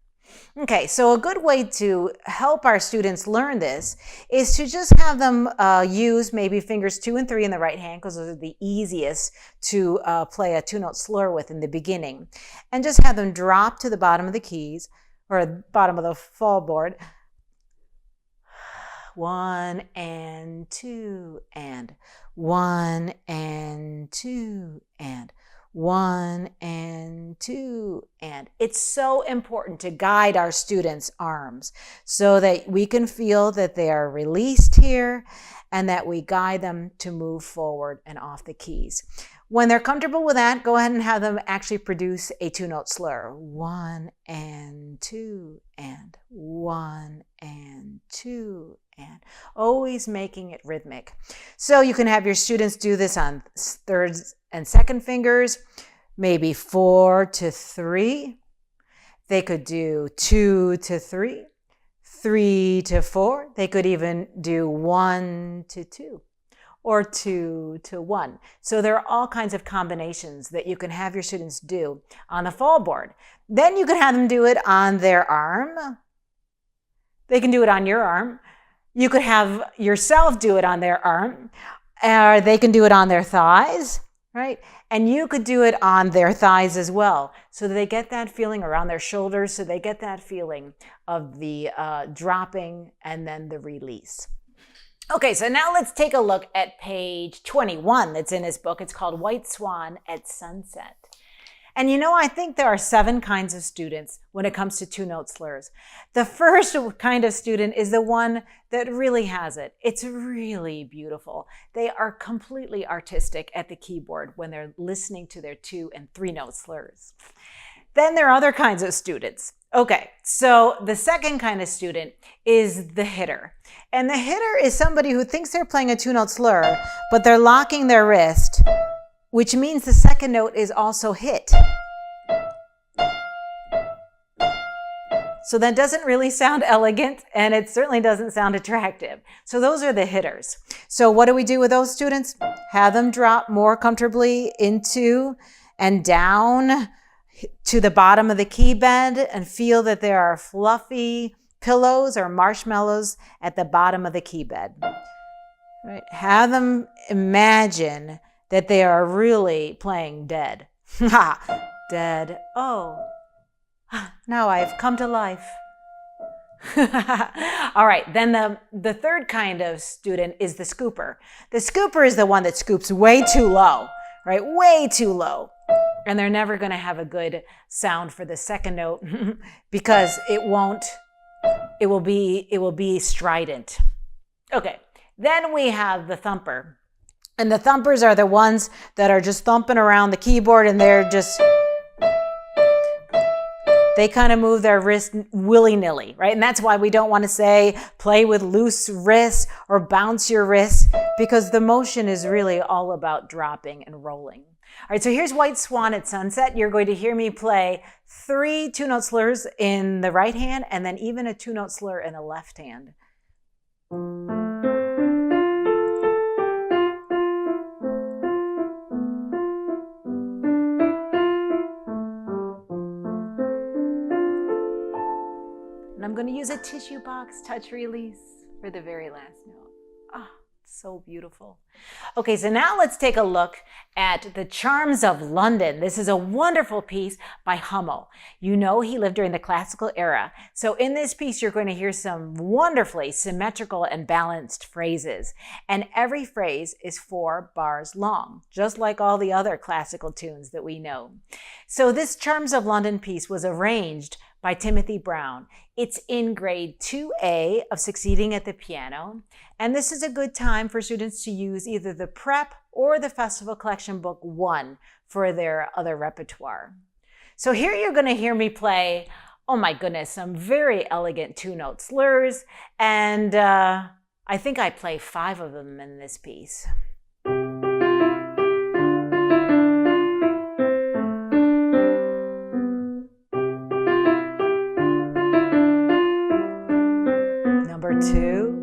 Okay, so a good way to help our students learn this is to just have them use maybe fingers 2 and 3 in the right hand, because those are the easiest to play a two-note slur with in the beginning. And just have them drop to the bottom of the keys, or bottom of the fall board. 1 and 2 and 1 and 2 and 1 and 2 and. It's so important to guide our students' arms so that we can feel that they are released here and that we guide them to move forward and off the keys. When they're comfortable with that, go ahead and have them actually produce a two-note slur. 1 and 2 and 1 and 2 and, always making it rhythmic. So you can have your students do this on third and second fingers, maybe 4 to 3. They could do 2 to 3, 3 to 4. They could even do 1 to 2. Or 2 to 1. So there are all kinds of combinations that you can have your students do on the fall board. Then you can have them do it on their arm. They can do it on your arm. You could have yourself do it on their arm. They can do it on their thighs, right? And you could do it on their thighs as well, so that they get that feeling around their shoulders, so they get that feeling of the dropping and then the release. Okay, so now let's take a look at page 21 that's in his book. It's called White Swan at Sunset. And you know, I think there are 7 kinds of students when it comes to two-note slurs. The first kind of student is the one that really has it. It's really beautiful. They are completely artistic at the keyboard when they're listening to their 2- and 3-note slurs. Then there are other kinds of students. Okay, so the second kind of student is the hitter. And the hitter is somebody who thinks they're playing a two-note slur, but they're locking their wrist, which means the second note is also hit. So that doesn't really sound elegant, and it certainly doesn't sound attractive. So those are the hitters. So what do we do with those students? Have them drop more comfortably into and down to the bottom of the key bed and feel that there are fluffy pillows or marshmallows at the bottom of the key bed. Right? Have them imagine that they are really playing dead. Dead. Oh, now I've come to life. All right, then the third kind of student is the scooper. The scooper is the one that scoops way too low, right? Way too low. And they're never going to have a good sound for the second note because it will be strident. Okay, then we have the thumper. And the thumpers are the ones that are just thumping around the keyboard and they kind of move their wrist willy-nilly, right? And that's why we don't want to say play with loose wrists or bounce your wrists, because the motion is really all about dropping and rolling. All right, so here's White Swan at Sunset. You're going to hear me play 3 two-note slurs in the right hand and then even a two-note slur in the left hand. I'm going to use a tissue box touch release for the very last note. Ah, so beautiful. Okay, so now let's take a look at The Charms of London. This is a wonderful piece by Hummel. You know he lived during the classical era. So in this piece, you're going to hear some wonderfully symmetrical and balanced phrases. And every phrase is 4 bars long, just like all the other classical tunes that we know. So this Charms of London piece was arranged by Timothy Brown. It's in grade 2A of Succeeding at the Piano. And this is a good time for students to use either the Prep or the Festival Collection Book 1 for their other repertoire. So here you're going to hear me play, oh my goodness, some very elegant two-note slurs. And I think I play 5 of them in this piece. Number 2.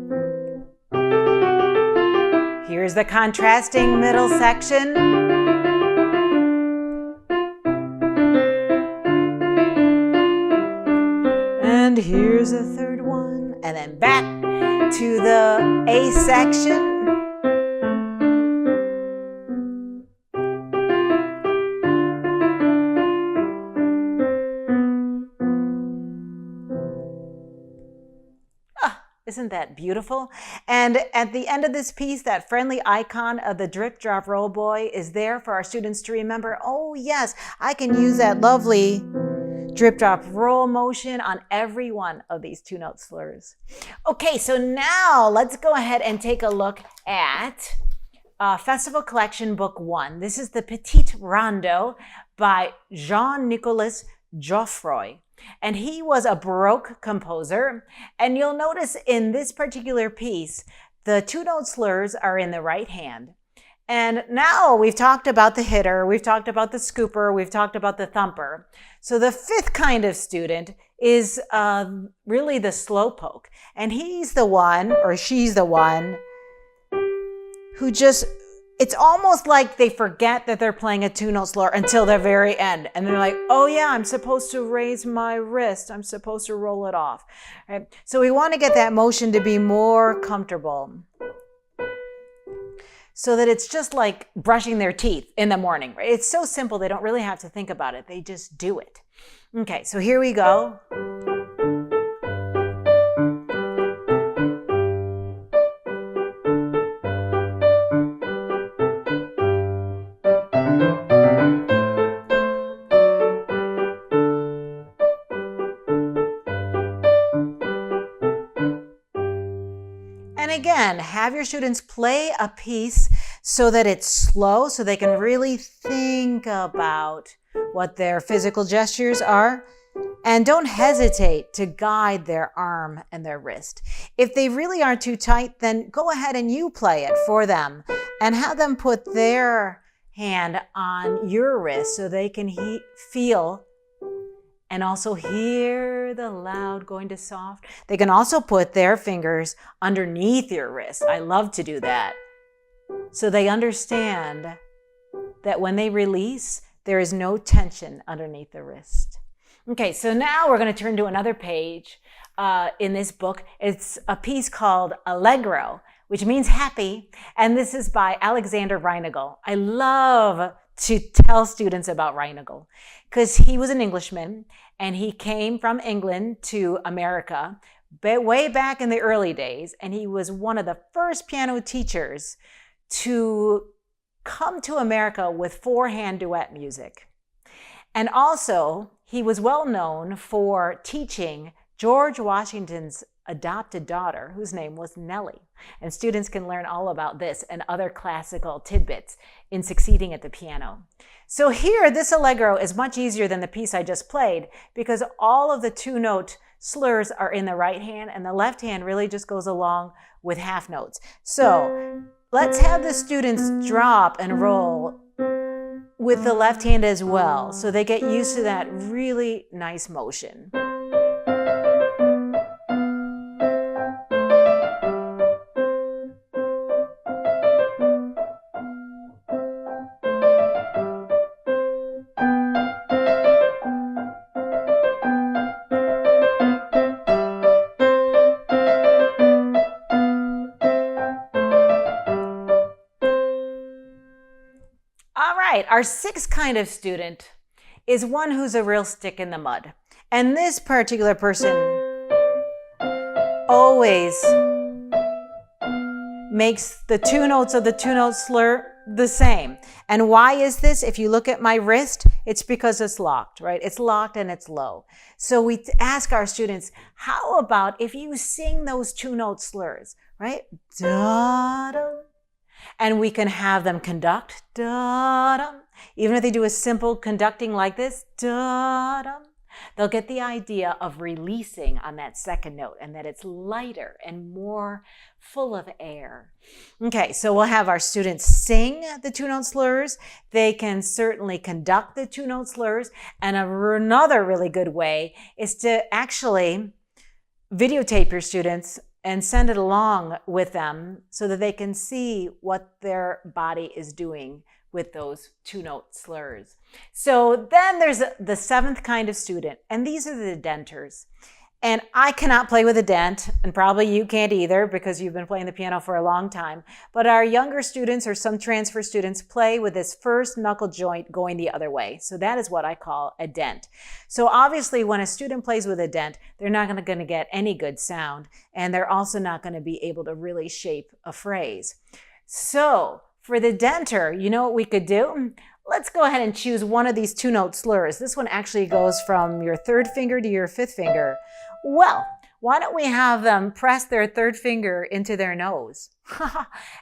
Here's the contrasting middle section. And here's a third one. And then back to the A section. Isn't that beautiful? And at the end of this piece, that friendly icon of the drip, drop, roll boy is there for our students to remember, oh yes, I can use that lovely drip, drop, roll motion on every one of these two-note slurs. Okay, so now let's go ahead and take a look at Festival Collection Book 1. This is the Petit Rondo by Jean-Nicolas Geoffroy. And he was a Baroque composer. And you'll notice in this particular piece, the two-note slurs are in the right hand. And now we've talked about the hitter, we've talked about the scooper, we've talked about the thumper. So the 5th kind of student is really the slowpoke. And he's the one, or she's the one, who just, it's almost like they forget that they're playing a two-note slur until the very end. And they're like, oh yeah, I'm supposed to raise my wrist. I'm supposed to roll it off. Right? So we want to get that motion to be more comfortable, so that it's just like brushing their teeth in the morning. Right? It's so simple, they don't really have to think about it. They just do it. Okay, so here we go. And again, have your students play a piece so that it's slow, so they can really think about what their physical gestures are. And don't hesitate to guide their arm and their wrist. If they really are too tight, then go ahead and you play it for them and have them put their hand on your wrist so they can feel and also hear the loud going to soft. They can also put their fingers underneath your wrist. I love to do that. So they understand that when they release, there is no tension underneath the wrist. Okay, so now we're going to turn to another page in this book. It's a piece called Allegro, which means happy. And this is by Alexander Reinagel. I love to tell students about Reinagel because he was an Englishman and he came from England to America way back in the early days, and he was one of the first piano teachers to come to America with four-hand duet music. And also, he was well known for teaching George Washington's adopted daughter, whose name was Nellie. And students can learn all about this and other classical tidbits in succeeding at the piano. So here, this allegro is much easier than the piece I just played because all of the two-note slurs are in the right hand and the left hand really just goes along with half notes. So let's have the students drop and roll with the left hand as well, so they get used to that really nice motion. Our sixth kind of student is one who's a real stick in the mud. And this particular person always makes the two notes of the two-note slur the same. And why is this? If you look at my wrist, it's because it's locked, right? It's locked and it's low. So we ask our students, how about if you sing those two-note slurs, right? Da-dum. And we can have them conduct, da-dum. Even if they do a simple conducting like this, da-dum, they'll get the idea of releasing on that second note and that it's lighter and more full of air. Okay, so we'll have our students sing the two-note slurs. They can certainly conduct the two-note slurs. And another really good way is to actually videotape your students and send it along with them so that they can see what their body is doing with those two-note slurs. So then there's the seventh kind of student, and these are the denters. And I cannot play with a dent, and probably you can't either because you've been playing the piano for a long time. But our younger students or some transfer students play with this first knuckle joint going the other way. So that is what I call a dent. So obviously when a student plays with a dent, they're not going to get any good sound, and they're also not going to be able to really shape a phrase. So for the denter, you know what we could do? Let's go ahead and choose one of these two-note slurs. This one actually goes from your third finger to your fifth finger. Well, why don't we have them press their third finger into their nose?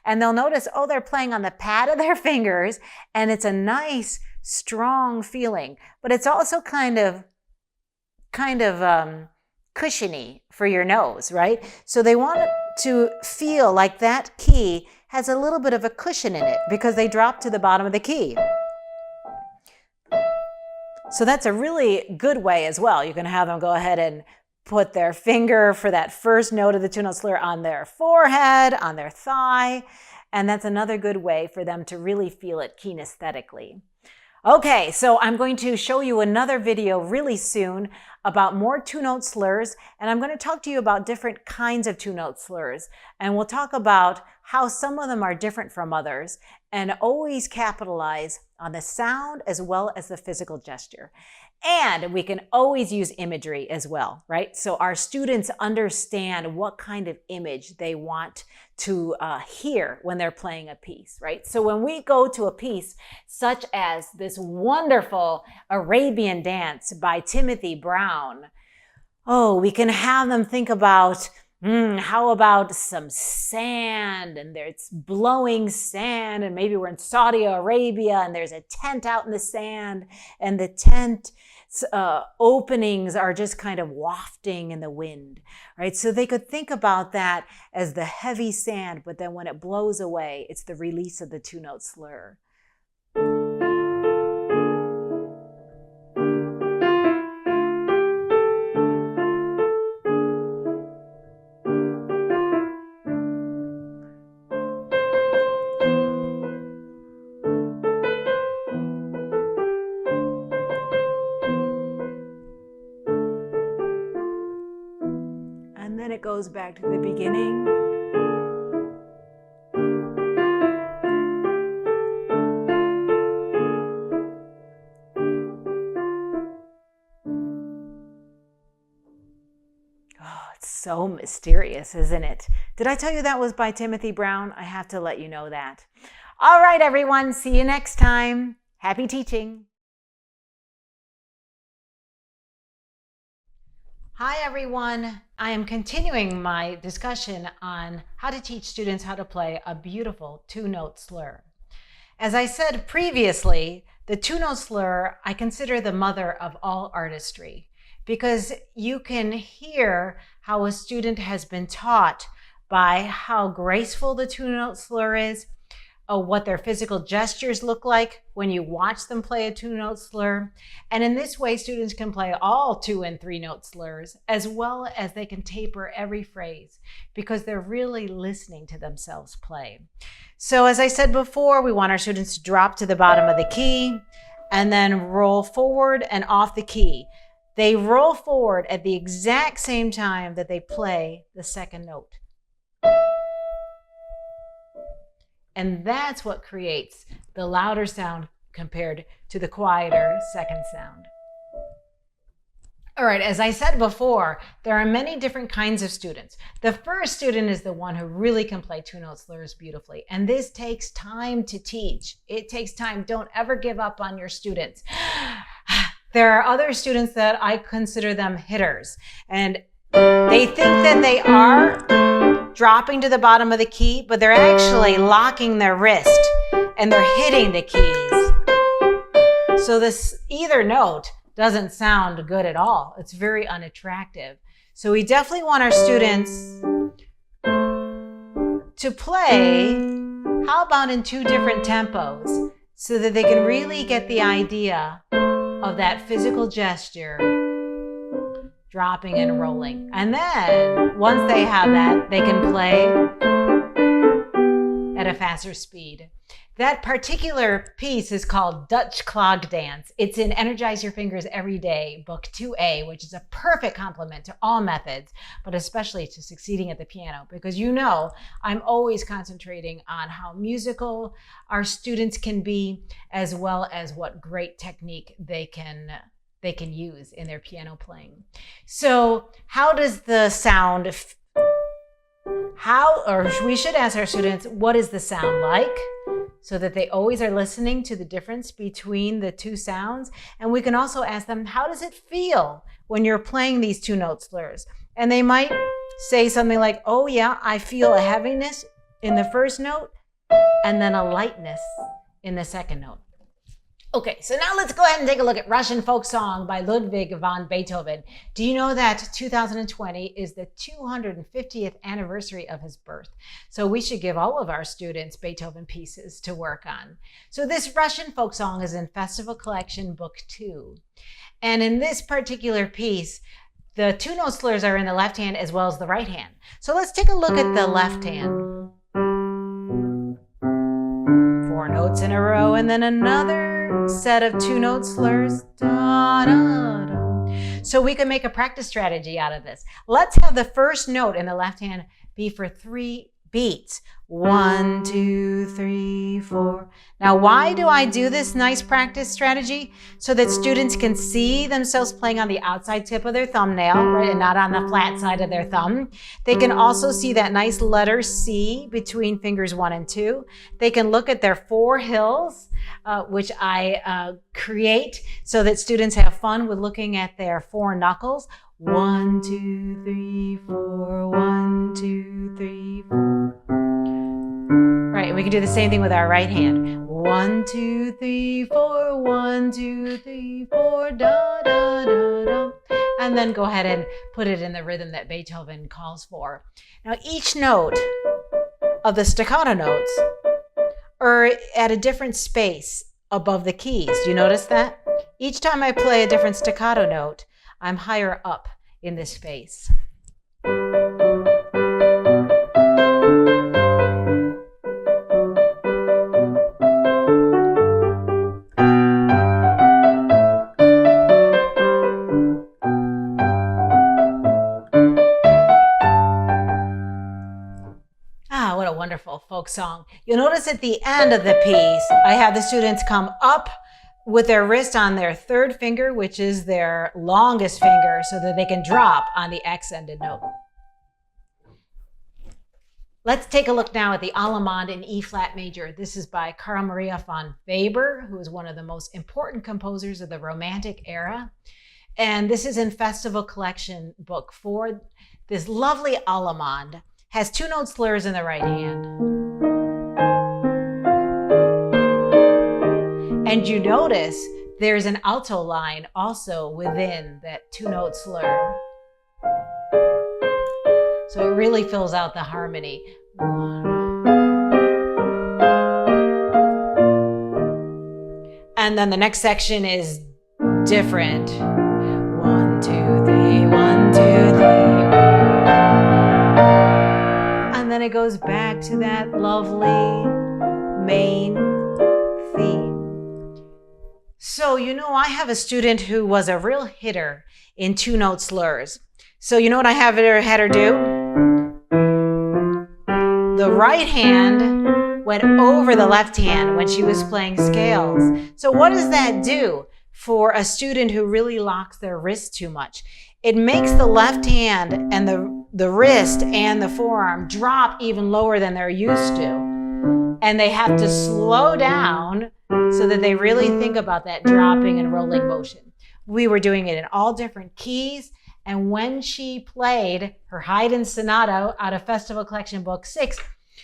And they'll notice, oh, they're playing on the pad of their fingers, and it's a nice, strong feeling. But it's also kind of cushiony for your nose, right? So they want to feel like that key has a little bit of a cushion in it because they drop to the bottom of the key. So that's a really good way as well. You can have them go ahead and put their finger for that first note of the two-note slur on their forehead, on their thigh, and that's another good way for them to really feel it kinesthetically. Okay, so I'm going to show you another video really soon about more two-note slurs, and I'm going to talk to you about different kinds of two-note slurs, and we'll talk about how some of them are different from others, and always capitalize on the sound as well as the physical gesture. And we can always use imagery as well, right? So our students understand what kind of image they want to hear when they're playing a piece, right? So when we go to a piece such as this wonderful Arabian Dance by Timothy Brown, oh, we can have them think about, how about some sand, and there's blowing sand, and maybe we're in Saudi Arabia and there's a tent out in the sand, and the tent openings are just kind of wafting in the wind, right? So they could think about that as the heavy sand, but then when it blows away, it's the release of the two-note slur. And then it goes back to the beginning. Oh, It's so mysterious, isn't it? Did I tell you that was by Timothy Brown? I have to let you know that. All right, everyone. See you next time. Happy teaching. Hi, everyone. I am continuing my discussion on how to teach students how to play a beautiful two-note slur. As I said previously, the two-note slur I consider the mother of all artistry, because you can hear how a student has been taught by how graceful the two-note slur is, what their physical gestures look like when you watch them play a two-note slur. And in this way, students can play all 2- and 3-note slurs, as well as they can taper every phrase, because they're really listening to themselves play. So as I said before, we want our students to drop to the bottom of the key and then roll forward and off the key. They roll forward at the exact same time that they play the second note. And that's what creates the louder sound compared to the quieter second sound. All right, as I said before, there are many different kinds of students. The first student is the one who really can play two-note slurs beautifully. And this takes time to teach. It takes time. Don't ever give up on your students. There are other students that I consider them hitters, and they think that they are dropping to the bottom of the key, but they're actually locking their wrist and they're hitting the keys. So this either note doesn't sound good at all. It's very unattractive. So we definitely want our students to play, how about in 2 different tempos, so that they can really get the idea of that physical gesture, dropping and rolling. And then once they have that, they can play at a faster speed. That particular piece is called Dutch Clog Dance. It's in Energize Your Fingers Every Day, Book 2A, which is a perfect complement to all methods, but especially to succeeding at the piano, because you know I'm always concentrating on how musical our students can be, as well as what great technique they can use in their piano playing. So how does the sound, we should ask our students, what is the sound like? So that they always are listening to the difference between the 2 sounds. And we can also ask them, how does it feel when you're playing these 2-note slurs? And they might say something like, oh yeah, I feel a heaviness in the first note and then a lightness in the second note. Okay, so now let's go ahead and take a look at Russian folk song by Ludwig van Beethoven. Do you know that 2020 is the 250th anniversary of his birth? So we should give all of our students Beethoven pieces to work on. So this Russian folk song is in Festival Collection Book 2. And in this particular piece, the 2-note slurs are in the left hand as well as the right hand. So let's take a look at the left hand. 4 notes in a row and then another set of 2-note slurs. Da, da, da. So we can make a practice strategy out of this. Let's have the first note in the left hand be for 3 beats. 1, 2, 3, 4. Now, why do I do this nice practice strategy? So that students can see themselves playing on the outside tip of their thumbnail, right, and not on the flat side of their thumb. They can also see that nice letter C between fingers 1 and 2. They can look at their 4 hills, which I create so that students have fun with looking at their 4 knuckles. 1, 2, 3, 4, 1, 2, 3, 4. Right, we can do the same thing with our right hand. 1, 2, 3, 4, 1, 2, 3, 4, da, da, da, da. And then go ahead and put it in the rhythm that Beethoven calls for. Now, each note of the staccato notes are at a different space above the keys. Do you notice that? Each time I play a different staccato note, I'm higher up in this space. What a wonderful folk song. You'll notice at the end of the piece, I have the students come up with their wrist on their 3rd finger, which is their longest finger, so that they can drop on the accented note. Let's take a look now at the Allemande in E flat major. This is by Carl Maria von Weber, who is one of the most important composers of the Romantic era. And this is in Festival Collection Book 4. This lovely Allemande has two-note slurs in the right hand. And you notice there's an alto line also within that two-note slur. So it really fills out the harmony. And then the next section is different. 1, 2, 3, 1, 2, 3. And then it goes back to that lovely main theme. So, I have a student who was a real hitter in two-note slurs. So you know what I had her do? The right hand went over the left hand when she was playing scales. So what does that do for a student who really locks their wrist too much? It makes the left hand and the wrist and the forearm drop even lower than they're used to. And they have to slow down so that they really think about that dropping and rolling motion. We were doing it in all different keys. And when she played her Haydn Sonata out of Festival Collection Book 6,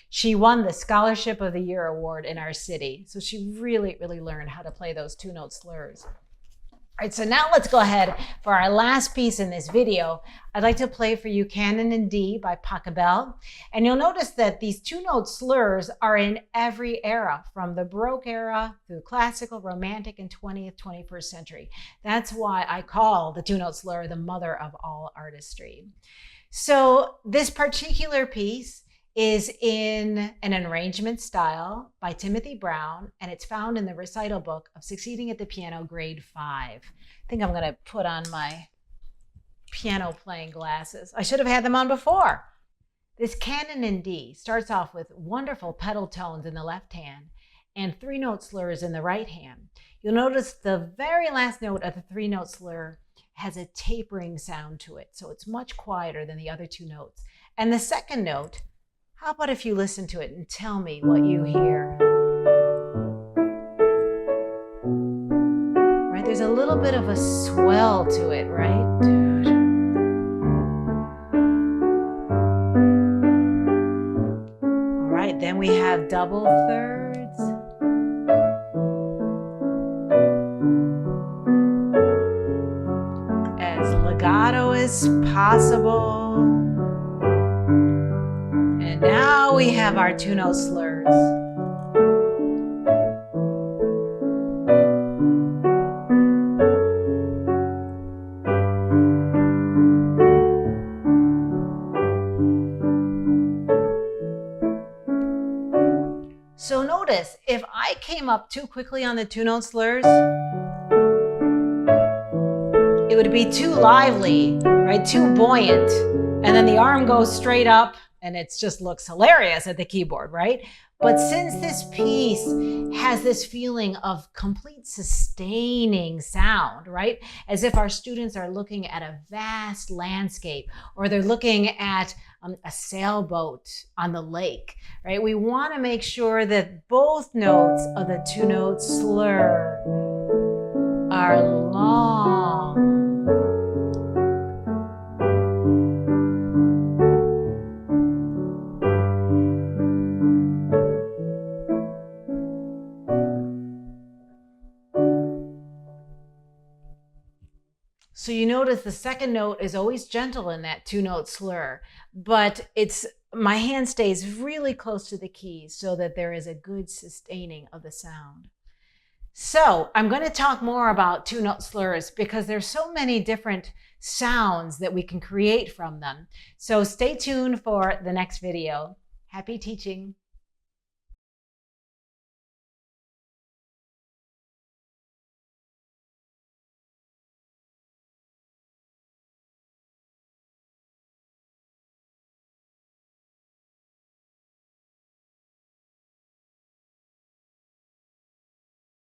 she won the Scholarship of the Year award in our city. So she really, really learned how to play those two-note slurs. All right, so now let's go ahead for our last piece in this video. I'd like to play for you Canon in D by Pachelbel. And you'll notice that these two-note slurs are in every era, from the Baroque era through classical, romantic, and 20th, 21st century. That's why I call the two-note slur the mother of all artistry. So this particular piece is in an arrangement style by Timothy Brown, and it's found in the recital book of Succeeding at the Piano, grade 5. I think I'm gonna put on my piano playing glasses. I should have had them on before. This Canon in D starts off with wonderful pedal tones in the left hand and three-note slurs in the right hand. You'll notice the very last note of the three-note slur has a tapering sound to it, so it's much quieter than the other two notes. And the second note, how about if you listen to it and tell me what you hear? Right, there's a little bit of a swell to it, right, dude? All right, then we have double thirds. As legato as possible. And now we have our two-note slurs. So notice, if I came up too quickly on the two-note slurs, it would be too lively, right? Too buoyant. And then the arm goes straight up, and it just looks hilarious at the keyboard, right? But since this piece has this feeling of complete sustaining sound, right? As if our students are looking at a vast landscape, or they're looking at a sailboat on the lake, right? We want to make sure that both notes of the two-note slur are long. So you notice the second note is always gentle in that two-note slur, but my hand stays really close to the keys so that there is a good sustaining of the sound. So I'm going to talk more about two-note slurs because there's so many different sounds that we can create from them. So stay tuned for the next video. Happy teaching.